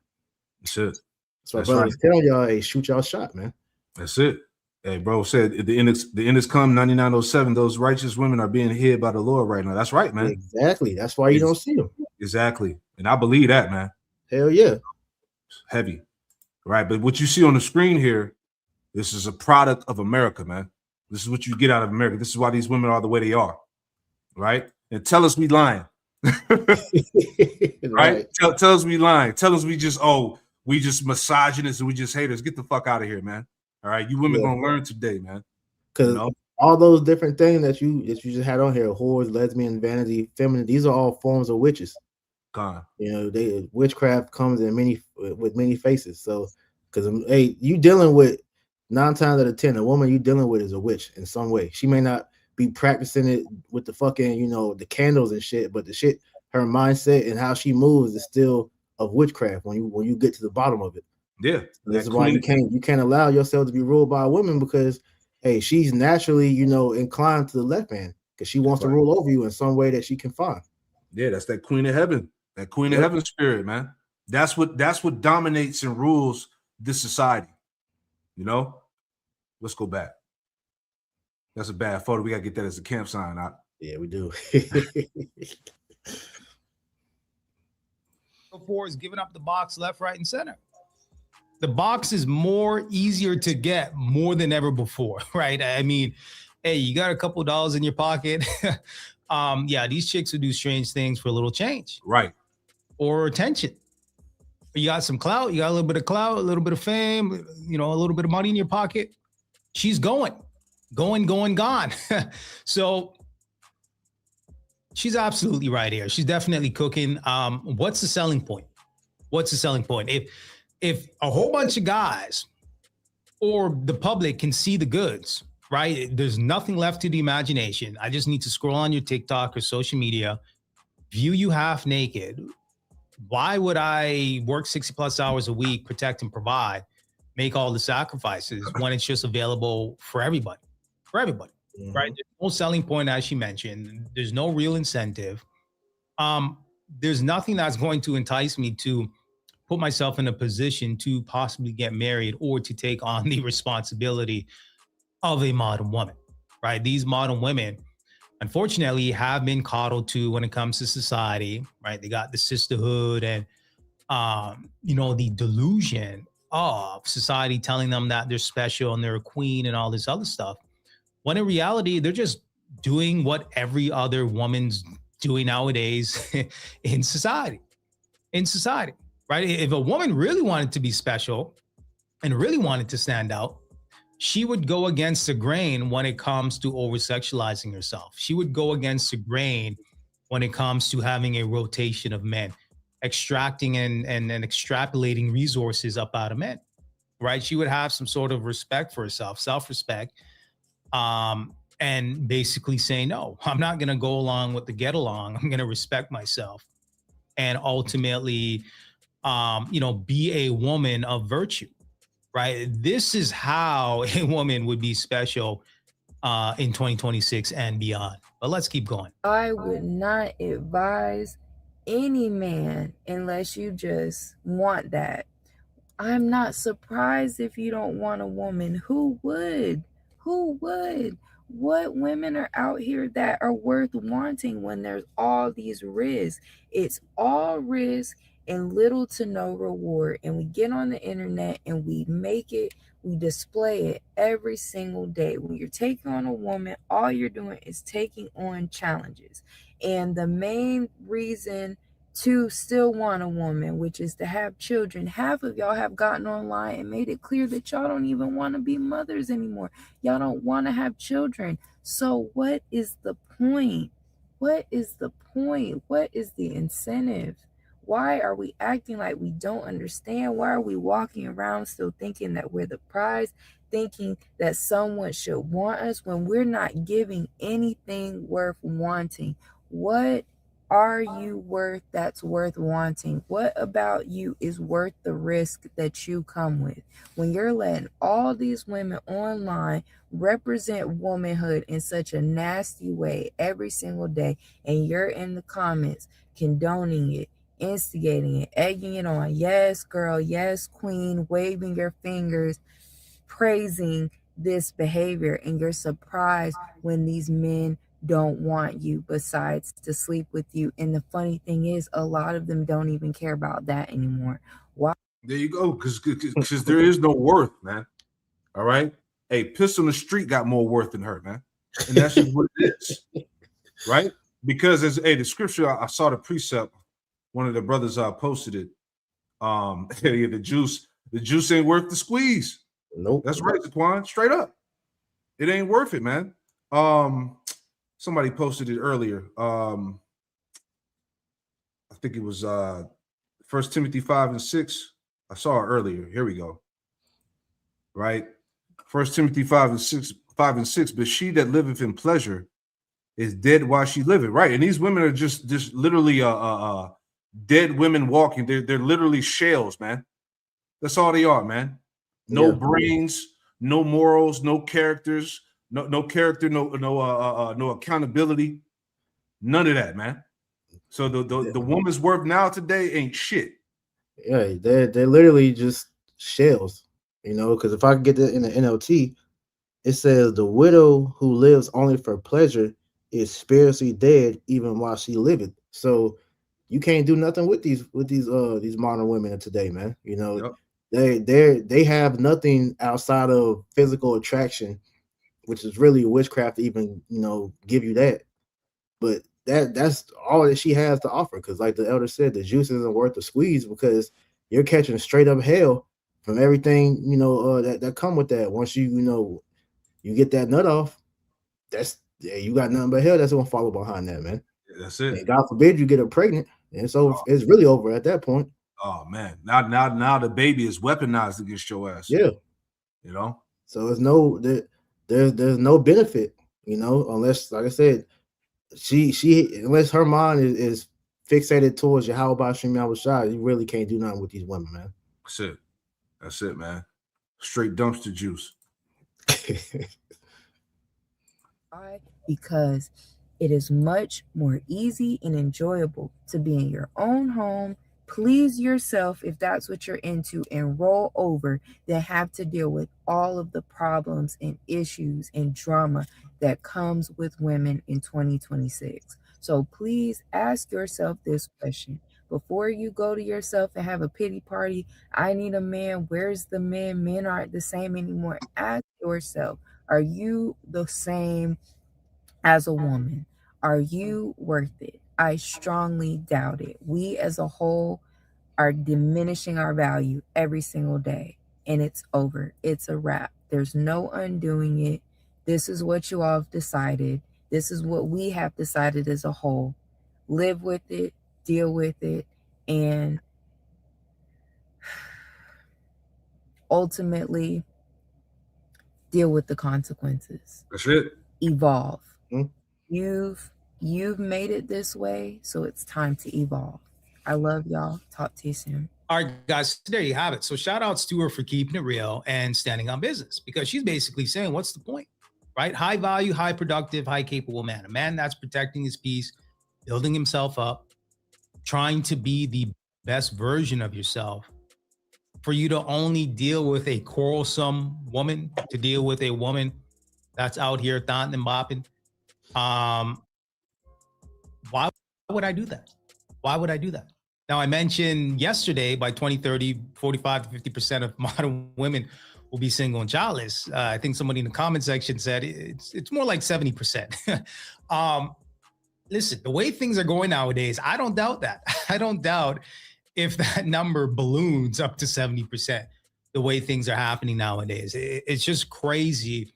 That's it. So my brother, tell y'all, hey, shoot y'all shot, man. That's it. Hey, bro said the end is come 9907. Those righteous women are being hid by the Lord right now. That's right, man. Exactly. That's why you don't see them. Exactly. And I believe that, man. Hell yeah. It's heavy. Right. But what you see on the screen here, this is a product of America, man. This is what you get out of America. This is why these women are the way they are. Right. And tell us we lying. Right. Tell us we lying. Tell us we just misogynists and we just haters. Get the fuck out of here, man. All right, you women gonna learn today, man. Because all those different things that you just had on here, whores, lesbian, vanity, feminine, these are all forms of witches. God. Witchcraft comes in with many faces. So, because hey, you dealing with 9 times out of 10, a woman you dealing with is a witch in some way. She may not be practicing it with the fucking, the candles and shit, but the shit, her mindset and how she moves is still of witchcraft when you get to the bottom of it. Yeah, this is why you can't allow yourself to be ruled by a woman, because hey, she's naturally inclined to the left hand because she wants to rule over you in some way that she can find. Yeah, that's that queen of heaven, of heaven spirit, man. That's what dominates and rules this society. Let's go back. That's a bad photo. We gotta get that as a camp sign out. Yeah, we do. Before is giving up the box left, right, and center. The box is easier to get more than ever before, right? I mean, hey, you got a couple dollars in your pocket. These chicks will do strange things for a little change. Right. Or attention. You got some clout, you got a little bit of clout, a little bit of fame, a little bit of money in your pocket. She's gone. So she's absolutely right here. She's definitely cooking. What's the selling point? If a whole bunch of guys or the public can see the goods, right? There's nothing left to the imagination. I just need to scroll on your TikTok or social media, view you half naked. Why would I work 60 plus hours a week, protect and provide, make all the sacrifices when it's just available for everybody, right? There's no selling point, as she mentioned. There's no real incentive. There's nothing that's going to entice me to put myself in a position to possibly get married or to take on the responsibility of a modern woman, right? These modern women, unfortunately, have been coddled to when it comes to society, right? They got the sisterhood and, the delusion of society telling them that they're special and they're a queen and all this other stuff. when in reality, they're just doing what every other woman's doing nowadays in society. In society, right? If a woman really wanted to be special and really wanted to stand out, she would go against the grain when it comes to over sexualizing herself. She would go against the grain when it comes to having a rotation of men, extracting and extrapolating resources up out of men, right? She would have some sort of respect for herself, self-respect, and basically say, no, I'm not going to go along with the get along. I'm going to respect myself and ultimately, be a woman of virtue, right? This is how a woman would be special in 2026 and beyond. But let's keep going. I would not advise any man unless you just want that. I'm not surprised if you don't want a woman. Who would? Who would? What women are out here that are worth wanting when there's all these risks? It's all risk and little to no reward. And we get on the internet and we make it, we display it every single day. When you're taking on a woman, all you're doing is taking on challenges. And the main reason to still want a woman, which is to have children, half of y'all have gotten online and made it clear that y'all don't even want to be mothers anymore. Y'all don't want to have children. So what is the point? What is the point? What is the incentive? Why are we acting like we don't understand? Why are we walking around still thinking that we're the prize, thinking that someone should want us when we're not giving anything worth wanting? What are you worth that's worth wanting? What about you is worth the risk that you come with? When you're letting all these women online represent womanhood in such a nasty way every single day, and you're in the comments condoning it, instigating it, egging it on, yes, girl, yes, queen, waving your fingers, praising this behavior, and you're surprised when these men don't want you besides to sleep with you. And the funny thing is, a lot of them don't even care about that anymore. Why? There you go, because there is no worth, man. All right. Hey, piss on the street got more worth than her, man. And that's just what it is. Right? Because the scripture, I saw the precept, one of the brothers posted it. The juice ain't worth the squeeze. Nope. That's right, Zaquan. Straight up. It ain't worth it, man. Somebody posted it earlier. I think it was 1 Timothy 5:6. I saw it earlier. Here we go. Right? 1 Timothy 5:6. But she that liveth in pleasure is dead while she liveth. Right. And these women are just literally dead women walking. They're literally shells, man. That's all they are, man. No brains, no morals, no characters. No character, no accountability, none of that, man. So the woman's worth now today ain't shit. Yeah, they're literally just shells, because if I could get that in the NLT, it says the widow who lives only for pleasure is spiritually dead even while she liveth. So you can't do nothing with these modern women of today, man. Yep. They have nothing outside of physical attraction, which is really witchcraft to even, give you that. But that's all that she has to offer. Because like the elder said, the juice isn't worth the squeeze because you're catching straight up hell from everything, that come with that. Once you get that nut off, you got nothing but hell that's gonna follow behind that, man. Yeah, that's it. And God forbid you get her pregnant. And so it's really over at that point. Oh man. Now the baby is weaponized against your ass. Yeah. So there's no benefit, unless, like I said, unless her mind is fixated towards Yahweh Bashim Yahushua, you really can't do nothing with these women, man. That's it, man. Straight dumpster juice. Why? Because it is much more easy and enjoyable to be in your own home, please yourself if that's what you're into, and roll over than have to deal with all of the problems and issues and drama that comes with women in 2026. So please ask yourself this question before you go to yourself and have a pity party. I need a man. Where's the men? Men aren't the same anymore. Ask yourself, Are you the same as a woman? Are you worth it? I strongly doubt it. We as a whole are diminishing our value every single day, and it's over. It's a wrap. There's no undoing it. This is what you all have decided. This is what we have decided as a whole. Live with it, deal with it, and ultimately deal with the consequences. That's it. Evolve. Hmm. You've made it this way, so it's time to evolve. I love y'all. Talk to you soon. All right, guys, there you have it. So shout out to her for keeping it real and standing on business, because she's basically saying, what's the point, right? High value, high productive, high capable man, a man that's protecting his peace, building himself up, trying to be the best version of yourself. For you to only deal with a quarrelsome woman, to deal with a woman that's out here thoughting and bopping. Why would I do that? Why would I do that? Now, I mentioned yesterday by 2030, 45 to 50% of modern women will be single and childless. I think somebody in the comment section said it's more like 70%. Listen, the way things are going nowadays, I don't doubt that. I don't doubt if that number balloons up to 70%, the way things are happening nowadays. It's just crazy,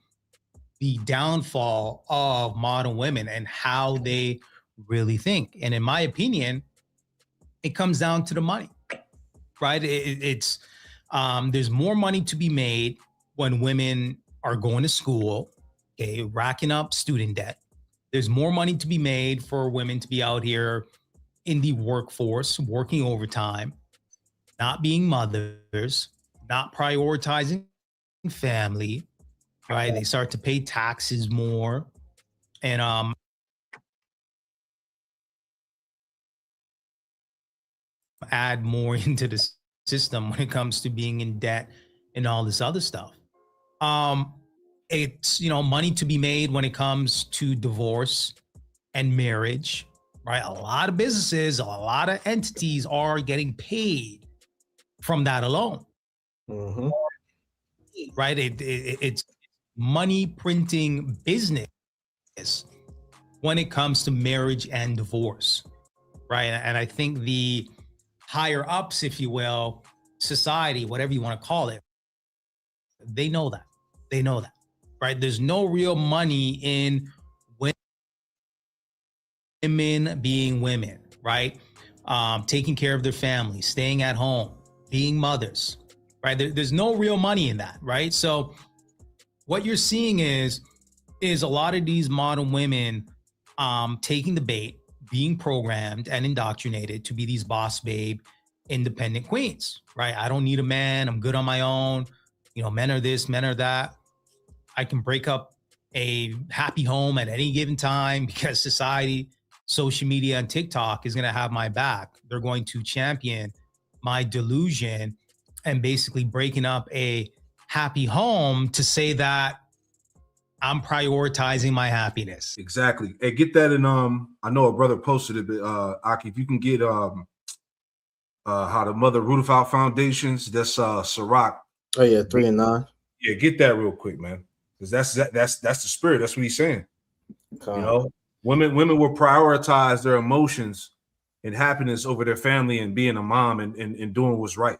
the downfall of modern women and how they really think. And in my opinion, it comes down to the money, right? It's there's more money to be made when women are going to school, okay, racking up student debt. There's more money to be made for women to be out here in the workforce, working overtime, not being mothers, not prioritizing family, right? They start to pay taxes more, and add more into the system when it comes to being in debt and all this other stuff. It's, money to be made when it comes to divorce and marriage, right? A lot of businesses, a lot of entities are getting paid from that alone, Mm-hmm. right? It's money printing business when it comes to marriage and divorce, right? And I think the higher ups, if you will, society, whatever you want to call it, they know that. They know that, right? There's no real money in women being women, right? Taking care of their family, staying at home, being mothers, right? There's no real money in that, right? So what you're seeing is a lot of these modern women taking the bait, being programmed and indoctrinated to be these boss babe, independent queens, right? I don't need a man. I'm good on my own. Men are this, men are that. I can break up a happy home at any given time because society, social media, and TikTok is going to have my back. They're going to champion my delusion and basically breaking up a happy home to say that I'm prioritizing my happiness. Exactly. Hey, get that in I know a brother posted it, but Aki, if you can get how the Mother Rutherford Foundations, that's Ciroc. Oh yeah, 3 and 9. Yeah, get that real quick, man. Because that's the spirit. That's what he's saying. Women will prioritize their emotions and happiness over their family and being a mom and doing what's right.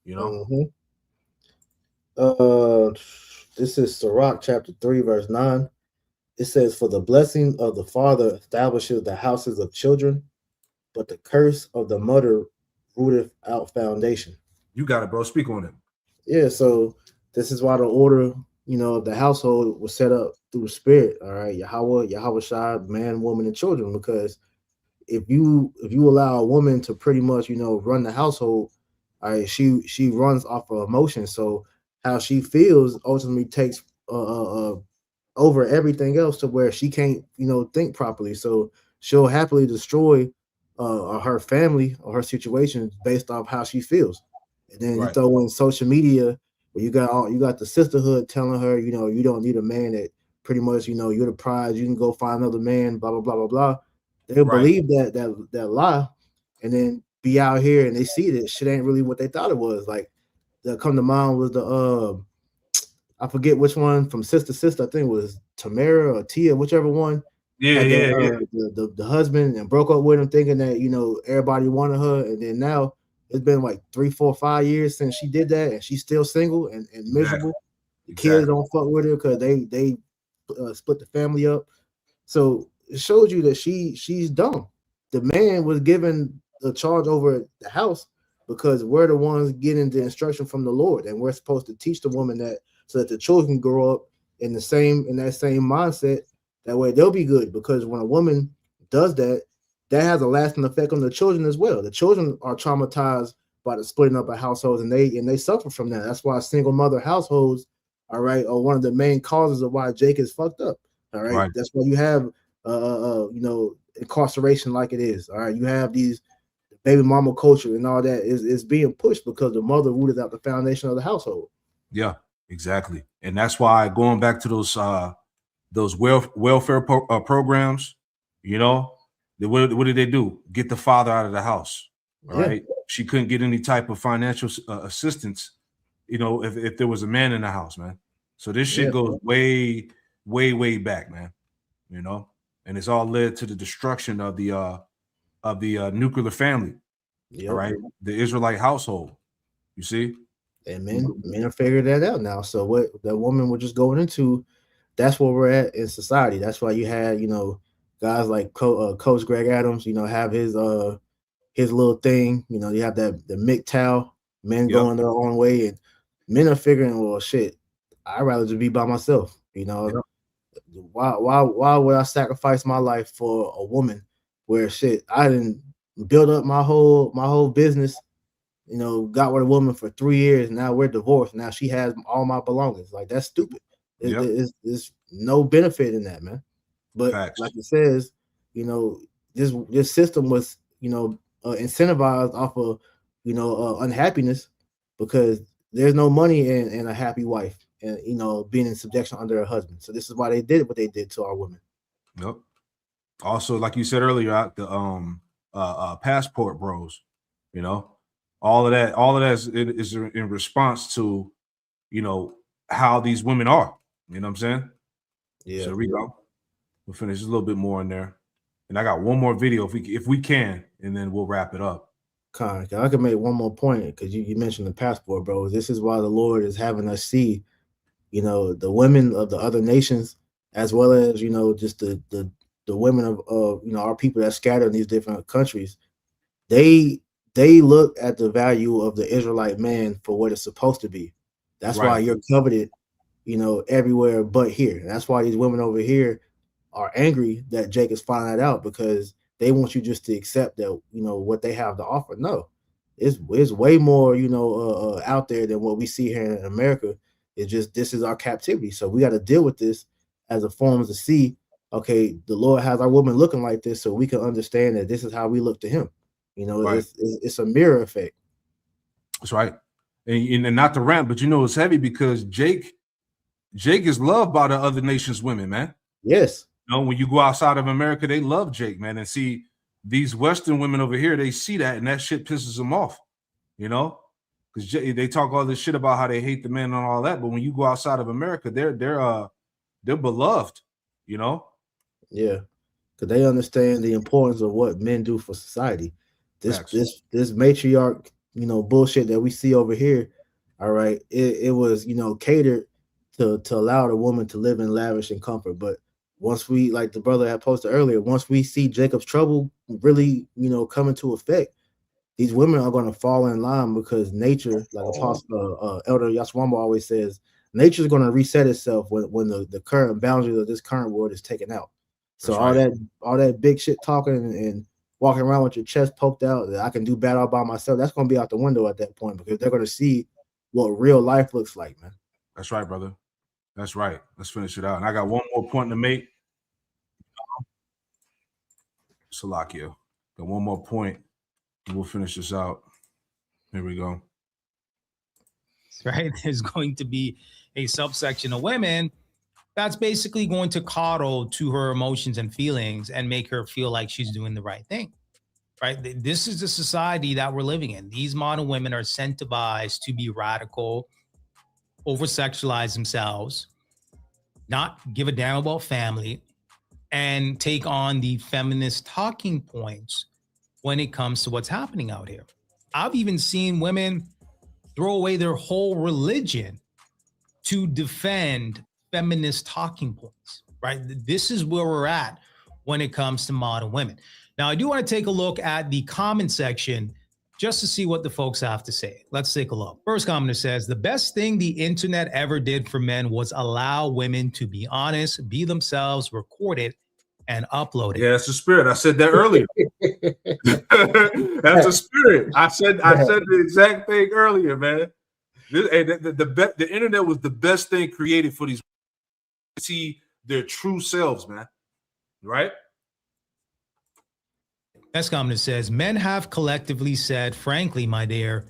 Mm-hmm. This is Sirach chapter 3, verse 9. It says, "For the blessing of the father establishes the houses of children, but the curse of the mother rooteth out foundation." You got it, bro. Speak on it. Yeah, so this is why the order, of the household was set up through the spirit. All right, Yahweh Shai, man, woman, and children. Because if you allow a woman to pretty much, run the household, all right, she runs off of emotion. So how she feels ultimately takes over everything else to where she can't, think properly. So she'll happily destroy her family or her situation based off how she feels. And then you throw in social media where you got the sisterhood telling her, you don't need a man, that pretty much, you're the prize, you can go find another man, blah, blah, blah, blah, blah. They'll believe that lie and then be out here and they see that shit ain't really what they thought it was. Like, that come to mind was the I forget which one from Sister. I think it was Tamara or Tia, whichever one. Yeah, And then, yeah. the husband and broke up with him, thinking that everybody wanted her, and then now it's been like 3, 4, 5 years since she did that, and she's still single and miserable. The kids don't fuck with her because they split the family up. So it shows you that she's dumb. The man was given the charge over the house because we're the ones getting the instruction from the Lord, and we're supposed to teach the woman that so that the children grow up in that same mindset. That way they'll be good, because when a woman does that, that has a lasting effect on the children as well. The children are traumatized by the splitting up of households, and they suffer from that. That's why single mother households, all right, are one of the main causes of why Jake is fucked up. All right. That's why you have incarceration like it is. All right, you have these baby mama culture and all that is being pushed because the mother rooted out the foundation of the household. Yeah, exactly. And that's why going back to those welfare programs, what did they do? Get the father out of the house. All right. She couldn't get any type of financial assistance, if there was a man in the house, man. So this shit goes way, way, way back, man. And it's all led to the destruction of the nuclear family. All right. The Israelite household. You see? And men are figuring that out now. So what that woman was just going into, that's where we're at in society. That's why you had, guys like Coach Greg Adams, have his little thing. You have the MGTOW, men going their own way, and men are figuring, well, shit, I'd rather just be by myself. Why would I sacrifice my life for a woman where shit I didn't build up my whole business, got with a woman for 3 years, now we're divorced. Now she has all my belongings. Like, that's stupid. There's no benefit in that, man. But Facts. like it says, this system was, incentivized off of, unhappiness, because there's no money in a happy wife and, being in subjection under her husband. So this is why they did what they did to our women. Yep. Also, like you said earlier, the passport bros, all of that is in response to, how these women are. You know what I'm saying? Yeah. So here we go. We'll finish a little bit more in there, and I got one more video if we can, and then we'll wrap it up. I can make one more point, because you mentioned the passport, bro. This is why the Lord is having us see, the women of the other nations, as well as just the women of our people that scatter in these different countries. They look at the value of the Israelite man for what it's supposed to be. That's why you're coveted, everywhere but here. That's why these women over here are angry that Jake is finding that out, because they want you just to accept that, what they have to offer. No, it's way more, out there than what we see here in America. It's just, this is our captivity. So we got to deal with this as a form to see, okay, the Lord has our woman looking like this, so we can understand that this is how we look to him. It's a mirror effect. That's right. And not to rant, but it's heavy because Jake is loved by the other nations' women, man. Yes. When you go outside of America, they love Jake, man. And see, these Western women over here, they see that, and that shit pisses them off, because they talk all this shit about how they hate the man and all that. But when you go outside of America, they're beloved, Yeah, because they understand the importance of what men do for society. This matriarch, bullshit that we see over here. All right, it was catered to allow the woman to live in lavish and comfort. But once we, like the brother had posted earlier, once we see Jacob's trouble really, come into effect, these women are going to fall in line, because nature, like Apostle Elder Yaswamba always says, nature is going to reset itself when the current boundaries of this current world is taken out. So all that big shit talking and walking around with your chest poked out, that I can do bad all by myself, that's going to be out the window at that point, because they're going to see what real life looks like, man. That's right, brother. That's right. Let's finish it out. And I got one more point to make. Salakia. Got one more point, and we'll finish this out. Here we go. Right? There's going to be a subsection of women that's basically going to coddle to her emotions and feelings and make her feel like she's doing the right thing. Right? This is the society that we're living in. These modern women are incentivized to be radical, over sexualize themselves, not give a damn about family, and take on the feminist talking points when it comes to what's happening out here. I've even seen women throw away their whole religion to defend feminist talking points, right? This is where we're at when it comes to modern women. Now, I do want to take a look at the comment section just to see what the folks have to say. Let's take a look. First commenter says, the best thing the internet ever did for men was allow women to be honest, be themselves, record it, and upload it. Yeah, it's the spirit. I said that earlier. That's a spirit. I said the exact thing earlier, man. The internet was the best thing created for these to see their true selves, man. Right? Next commenter says, men have collectively said, frankly, my dear,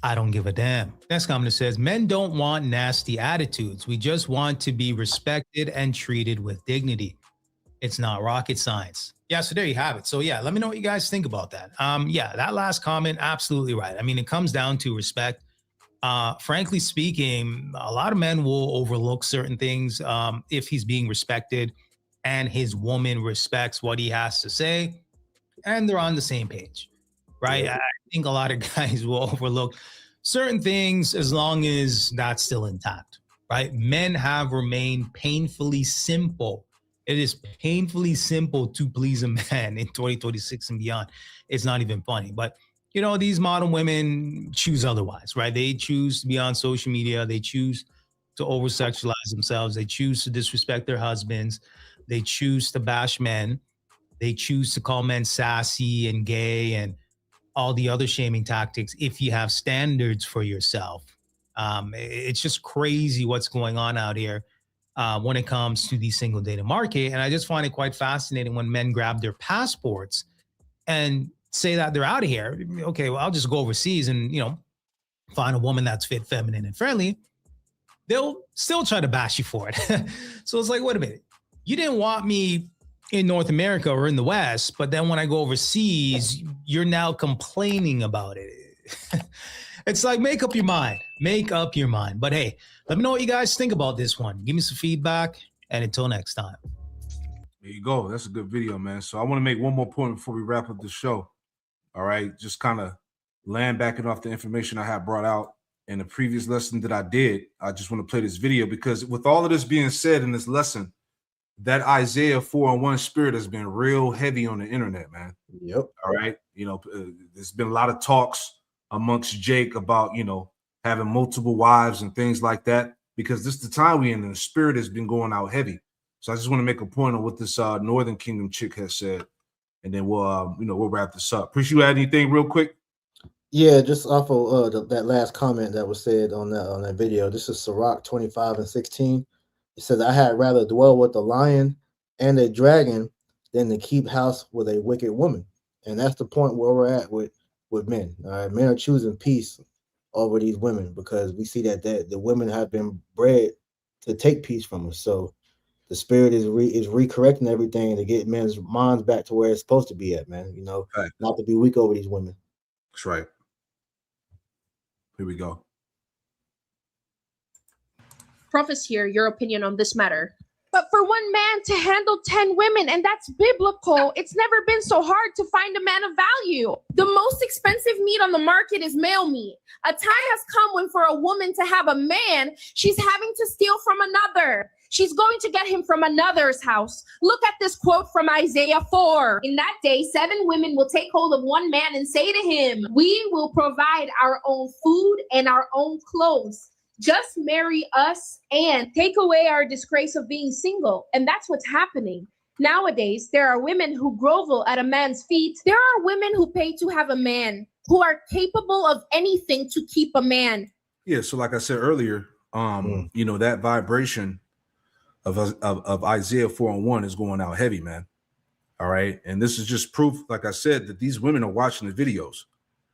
I don't give a damn. Next commenter says, men don't want nasty attitudes. We just want to be respected and treated with dignity. It's not rocket science. Yeah, so there you have it. So yeah, let me know what you guys think about that. Yeah, that last comment, absolutely right. I mean, it comes down to respect. Frankly speaking, a lot of men will overlook certain things if he's being respected and his woman respects what he has to say and they're on the same page, right? Yeah. I think a lot of guys will overlook certain things as long as that's still intact, right? Men have remained painfully simple. It is painfully simple to please a man in 2026 and beyond. It's not even funny, but you know, these modern women choose otherwise, right? They choose to be on social media. They choose to over-sexualize themselves. They choose to disrespect their husbands. They choose to bash men. They choose to call men sassy and gay and all the other shaming tactics if you have standards for yourself. It's just crazy what's going on out here when it comes to the single dating market. And I just find it quite fascinating when men grab their passports and say that they're out of here. Okay, well, I'll just go overseas and, you know, find a woman that's fit, feminine, and friendly. They'll still try to bash you for it. So it's like, wait a minute. You didn't want me in North America or in the West, but then when I go overseas, you're now complaining about it. It's like, make up your mind. Make up your mind. But hey, let me know what you guys think about this one. Give me some feedback, and until next time. There you go. That's a good video, man. So I want to make one more point before we wrap up the show. All right, just kind of land backing off the information I had brought out in the previous lesson that I did. I just want to play this video because with all of this being said in this lesson, that Isaiah 4:1 spirit has been real heavy on the internet, man. Yep. All right. You know, there's been a lot of talks amongst Jake about, you know, having multiple wives and things like that, because this is the time we in, and the spirit has been going out heavy. So I just want to make a point on what this Northern Kingdom chick has said, and then we'll wrap this up. Appreciate you add anything real quick? Yeah, just off of that last comment that was said on that video. This is Sirach 25:16. It says, I had rather dwell with a lion and a dragon than to keep house with a wicked woman. And that's the point where we're at with men. All right, men are choosing peace over these women because we see that the women have been bred to take peace from us. So the spirit is recorrecting everything to get men's minds back to where it's supposed to be at, man. You know, right. Not to be weak over these women. That's right. Here we go. Preface here your opinion on this matter. But for one man to handle 10 women, and that's biblical, it's never been so hard to find a man of value. The most expensive meat on the market is male meat. A time has come when for a woman to have a man, she's having to steal from another. She's going to get him from another's house. Look at this quote from Isaiah 4. In that day, 7 women will take hold of one man and say to him, we will provide our own food and our own clothes. Just marry us and take away our disgrace of being single. And that's what's happening. Nowadays, there are women who grovel at a man's feet. There are women who pay to have a man, who are capable of anything to keep a man. Yeah, so like I said earlier, you know, that vibration of Isaiah 4:1 is going out heavy, man. All right. And this is just proof, like I said, that these women are watching the videos.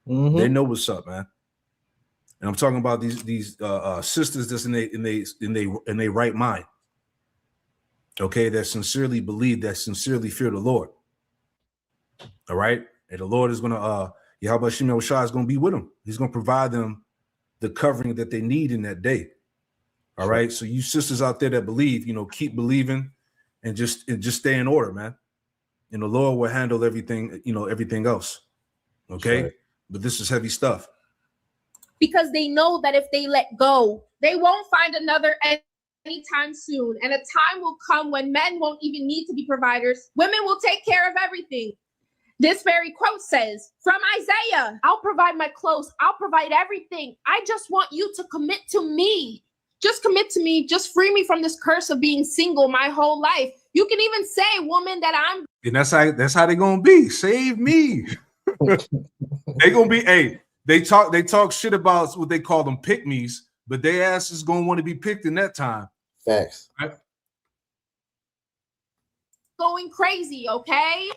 Mm-hmm. They know what's up, man. And I'm talking about these sisters that's in they right mind. Okay, that sincerely believe, that sincerely fear the Lord. All right, and the Lord is gonna Yahweh Shem Shah is gonna be with them. He's gonna provide them the covering that they need in that day. All right. So you sisters out there that believe, keep believing and just stay in order, man. And the Lord will handle everything, everything else. Okay. Right. But this is heavy stuff. Because they know that if they let go, they won't find another anytime soon. And a time will come when men won't even need to be providers. Women will take care of everything. This very quote says from Isaiah, I'll provide my clothes. I'll provide everything. I just want you to commit to me. Just commit to me. Just free me from this curse of being single my whole life. You can even say, woman, that I'm. And that's how they're going to be. Save me. They're going to be, hey, they talk shit about what they call them pick-me's, but their ass is going to want to be picked in that time. Facts. Right? Going crazy, okay?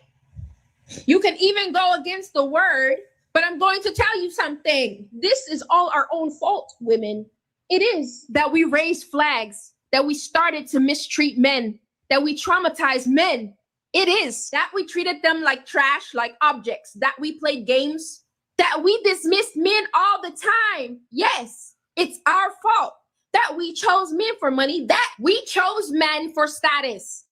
You can even go against the word, but I'm going to tell you something. This is all our own fault, women. It is that we raised flags, that we started to mistreat men, that we traumatized men. It is that we treated them like trash, like objects, that we played games, that we dismissed men all the time. Yes, it's our fault that we chose men for money, that we chose men for status.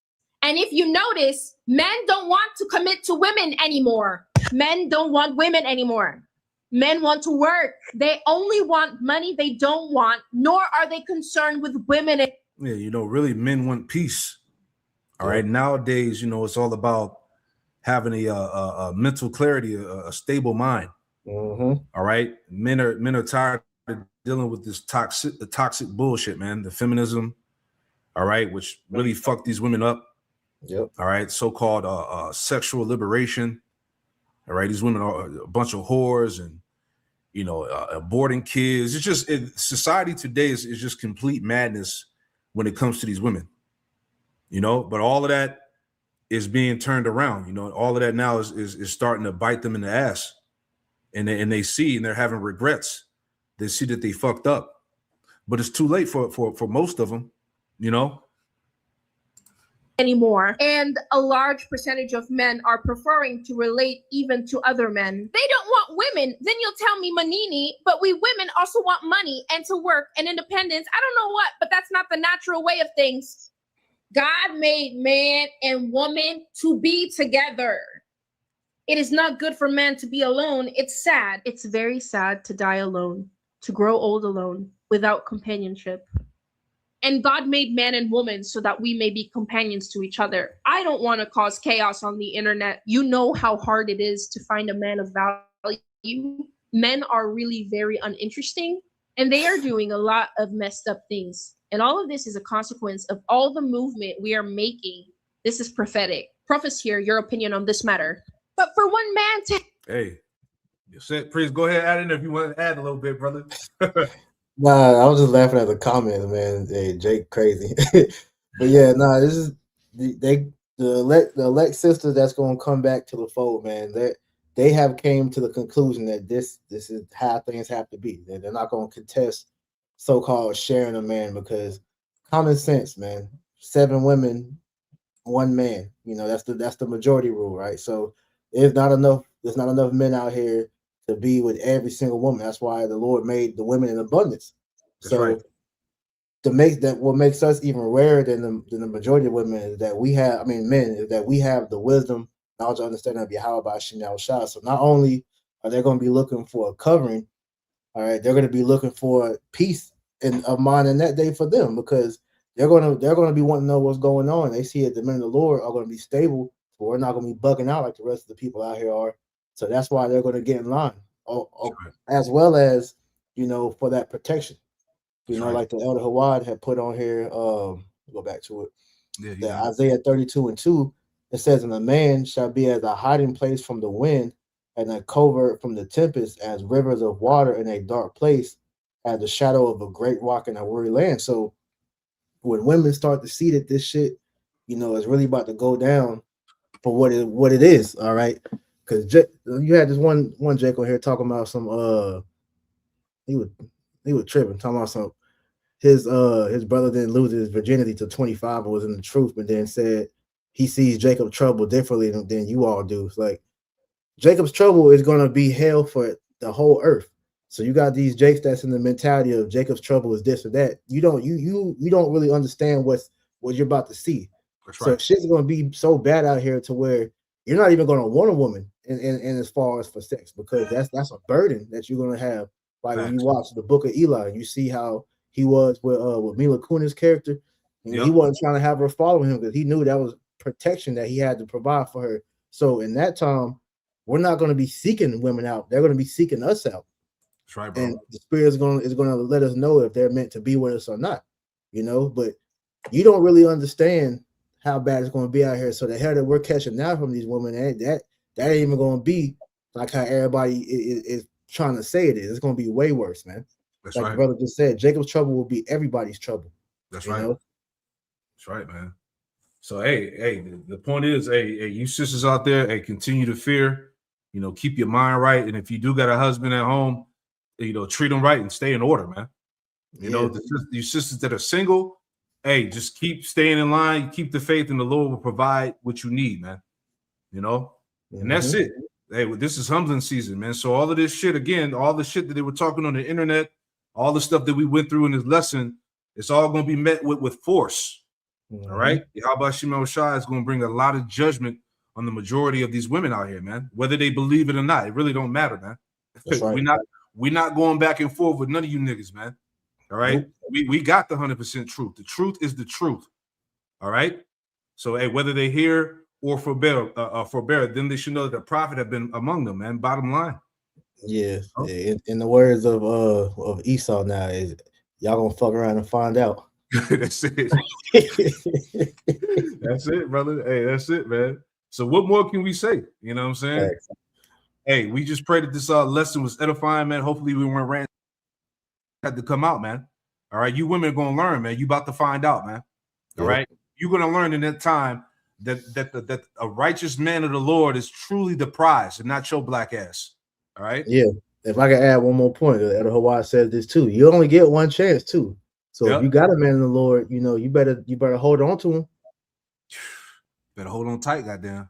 And if you notice, men don't want to commit to women anymore. Men don't want women anymore. Men want to work. They only want money. They don't want, nor are they concerned with women. Yeah, really, men want peace. All right. Nowadays, it's all about having a mental clarity, a stable mind. Mm-hmm. All right. Men are tired of dealing with this toxic bullshit, man. The feminism, all right, which really fucked these women up. Yep. All right. So-called sexual liberation. All right. These women are a bunch of whores and, aborting kids. It's just society today is just complete madness when it comes to these women, but all of that is being turned around. All of that now is starting to bite them in the ass, and they see, and they're having regrets. They see that they fucked up, but it's too late for most of them, anymore. And a large percentage of men are preferring to relate even to other men. They don't want women. Then you'll tell me, Manini, but we women also want money and to work and independence. I don't know what, but that's not the natural way of things. God made man and woman to be together. It is not good for man to be alone. It's sad. It's very sad to die alone, to grow old alone, without companionship. And God made man and woman so that we may be companions to each other. I don't want to cause chaos on the internet. You know how hard it is to find a man of value. Men are really very uninteresting, and they are doing a lot of messed up things. And all of this is a consequence of all the movement we are making. This is prophetic. Prophets, hear your opinion on this matter. But for one man to... Hey, you said, please go ahead, add in if you want to add a little bit, brother. Nah, I was just laughing at the comments, man. Hey, Jake, crazy. But yeah, nah, this is the elect sister that's gonna come back to the fold, man. They have came to the conclusion that this is how things have to be. They're not gonna contest so-called sharing a man, because common sense, man. 7 women, 1 man. That's the majority rule, right? So there's not enough men out here to be with every single woman. That's why the Lord made the women in abundance. That's so right. To make that, what makes us even rarer than the majority of women is that we have, men, is that we have the wisdom, knowledge, understanding of Yahweh by Shinal Shah. So not only are they going to be looking for a covering, all right, they're going to be looking for peace of mind in that day for them, because they're going to be wanting to know what's going on. They see that the men of the Lord are going to be stable, so we're not going to be bugging out like the rest of the people out here are. So that's why they're going to get in line, as well as, for that protection. Like the Elder Hawad had put on here, go back to it. Yeah, Isaiah 32:2, it says, and a man shall be as a hiding place from the wind, and a covert from the tempest, as rivers of water in a dark place, as the shadow of a great rock in a weary land. So when women start to see that this shit, is really about to go down for what it is, all right? Because you had this one Jake on here talking about some he was tripping, talking about some his brother didn't lose his virginity to 25 and was in the truth, but then said he sees Jacob's trouble differently than you all do. It's like Jacob's trouble is gonna be hell for the whole earth. So you got these Jakes that's in the mentality of Jacob's trouble is this or that. You don't really understand what you're about to see. That's So right. shit's gonna be so bad out here to where you're not even gonna want a woman in as far as for sex, because that's a burden that you're gonna have. Like when you Facts. watch the Book of Eli, you see how he was with Mila Kunis' character. And he wasn't trying to have her follow him because he knew that was protection that he had to provide for her. So in that time, we're not going to be seeking women out; they're going to be seeking us out. That's right, bro. And the Spirit is going to let us know if they're meant to be with us or not. But you don't really understand how bad it's going to be out here. So the hell that we're catching now from these women, that ain't even going to be like how everybody is trying to say it is. It's going to be way worse, man. That's like right. the brother just said, Jacob's trouble will be everybody's trouble. That's you right. know? That's right, man. So the point is, you sisters out there, continue to fear. Keep your mind right, and if you do got a husband at home, treat them right and stay in order, man. You sisters that are single, just keep staying in line, keep the faith, and the Lord will provide what you need, man. And that's it. Hey, this is humbling season, man. So all of this shit, again, all the shit that they were talking on the internet, all the stuff that we went through in this lesson, it's all going to be met with force. All right. Yahweh Shemel Shai is going to bring a lot of judgment on the majority of these women out here, man. Whether they believe it or not, it really don't matter, man. That's right. We're not going back and forth with none of you niggas, man. All right. Nope. We got the 100% truth. The truth is the truth. All right. So whether they hear or forbear, then they should know that the prophet have been among them, man. Bottom line. Yeah. In the words of Esau now, is y'all gonna fuck around and find out. That's it. That's it, brother. Hey, that's it, man. So what more can we say? You know what I'm saying? Thanks. Hey, we just pray that this lesson was edifying, man. Hopefully we weren't ranting. Had to come out, man. All right, you women are gonna learn, man. You about to find out, man. All right, you're gonna learn in that time that a righteous man of the Lord is truly the prize and not your black ass. All right. Yeah. If I can add one more point, Elder Hawaii said this too. You only get one chance too. So if you got a man in the Lord, you better hold on to him. Better hold on tight, goddamn.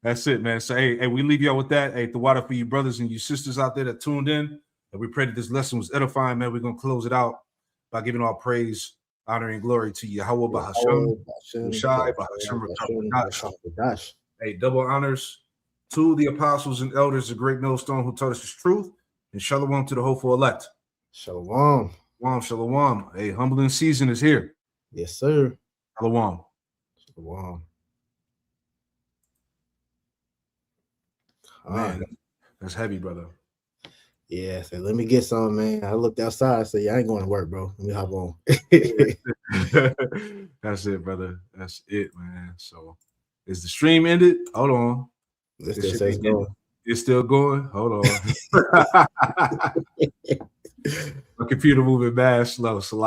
That's it, man. So hey, we leave y'all with that. Hey, the water for you brothers and you sisters out there that tuned in. And we pray that this lesson was edifying, man. We're gonna close it out by giving all praise, honor, and glory to Yahweh Bahashem, Shai Bahashem. Hey, double honors to the apostles and elders, the great millstone who taught us this truth, and shalom to the hopeful elect. Shalom. Shalom. Hey, humbling season is here. Yes, sir. Shalom. Shalom. Man, that's heavy, brother. Yeah, so let me get some, man. I looked outside, I said, I ain't going to work, bro. Let me hop on. That's it, brother. That's it, man. So is the stream ended? Hold on. It's still going. Hold on. My computer moving mad slow. So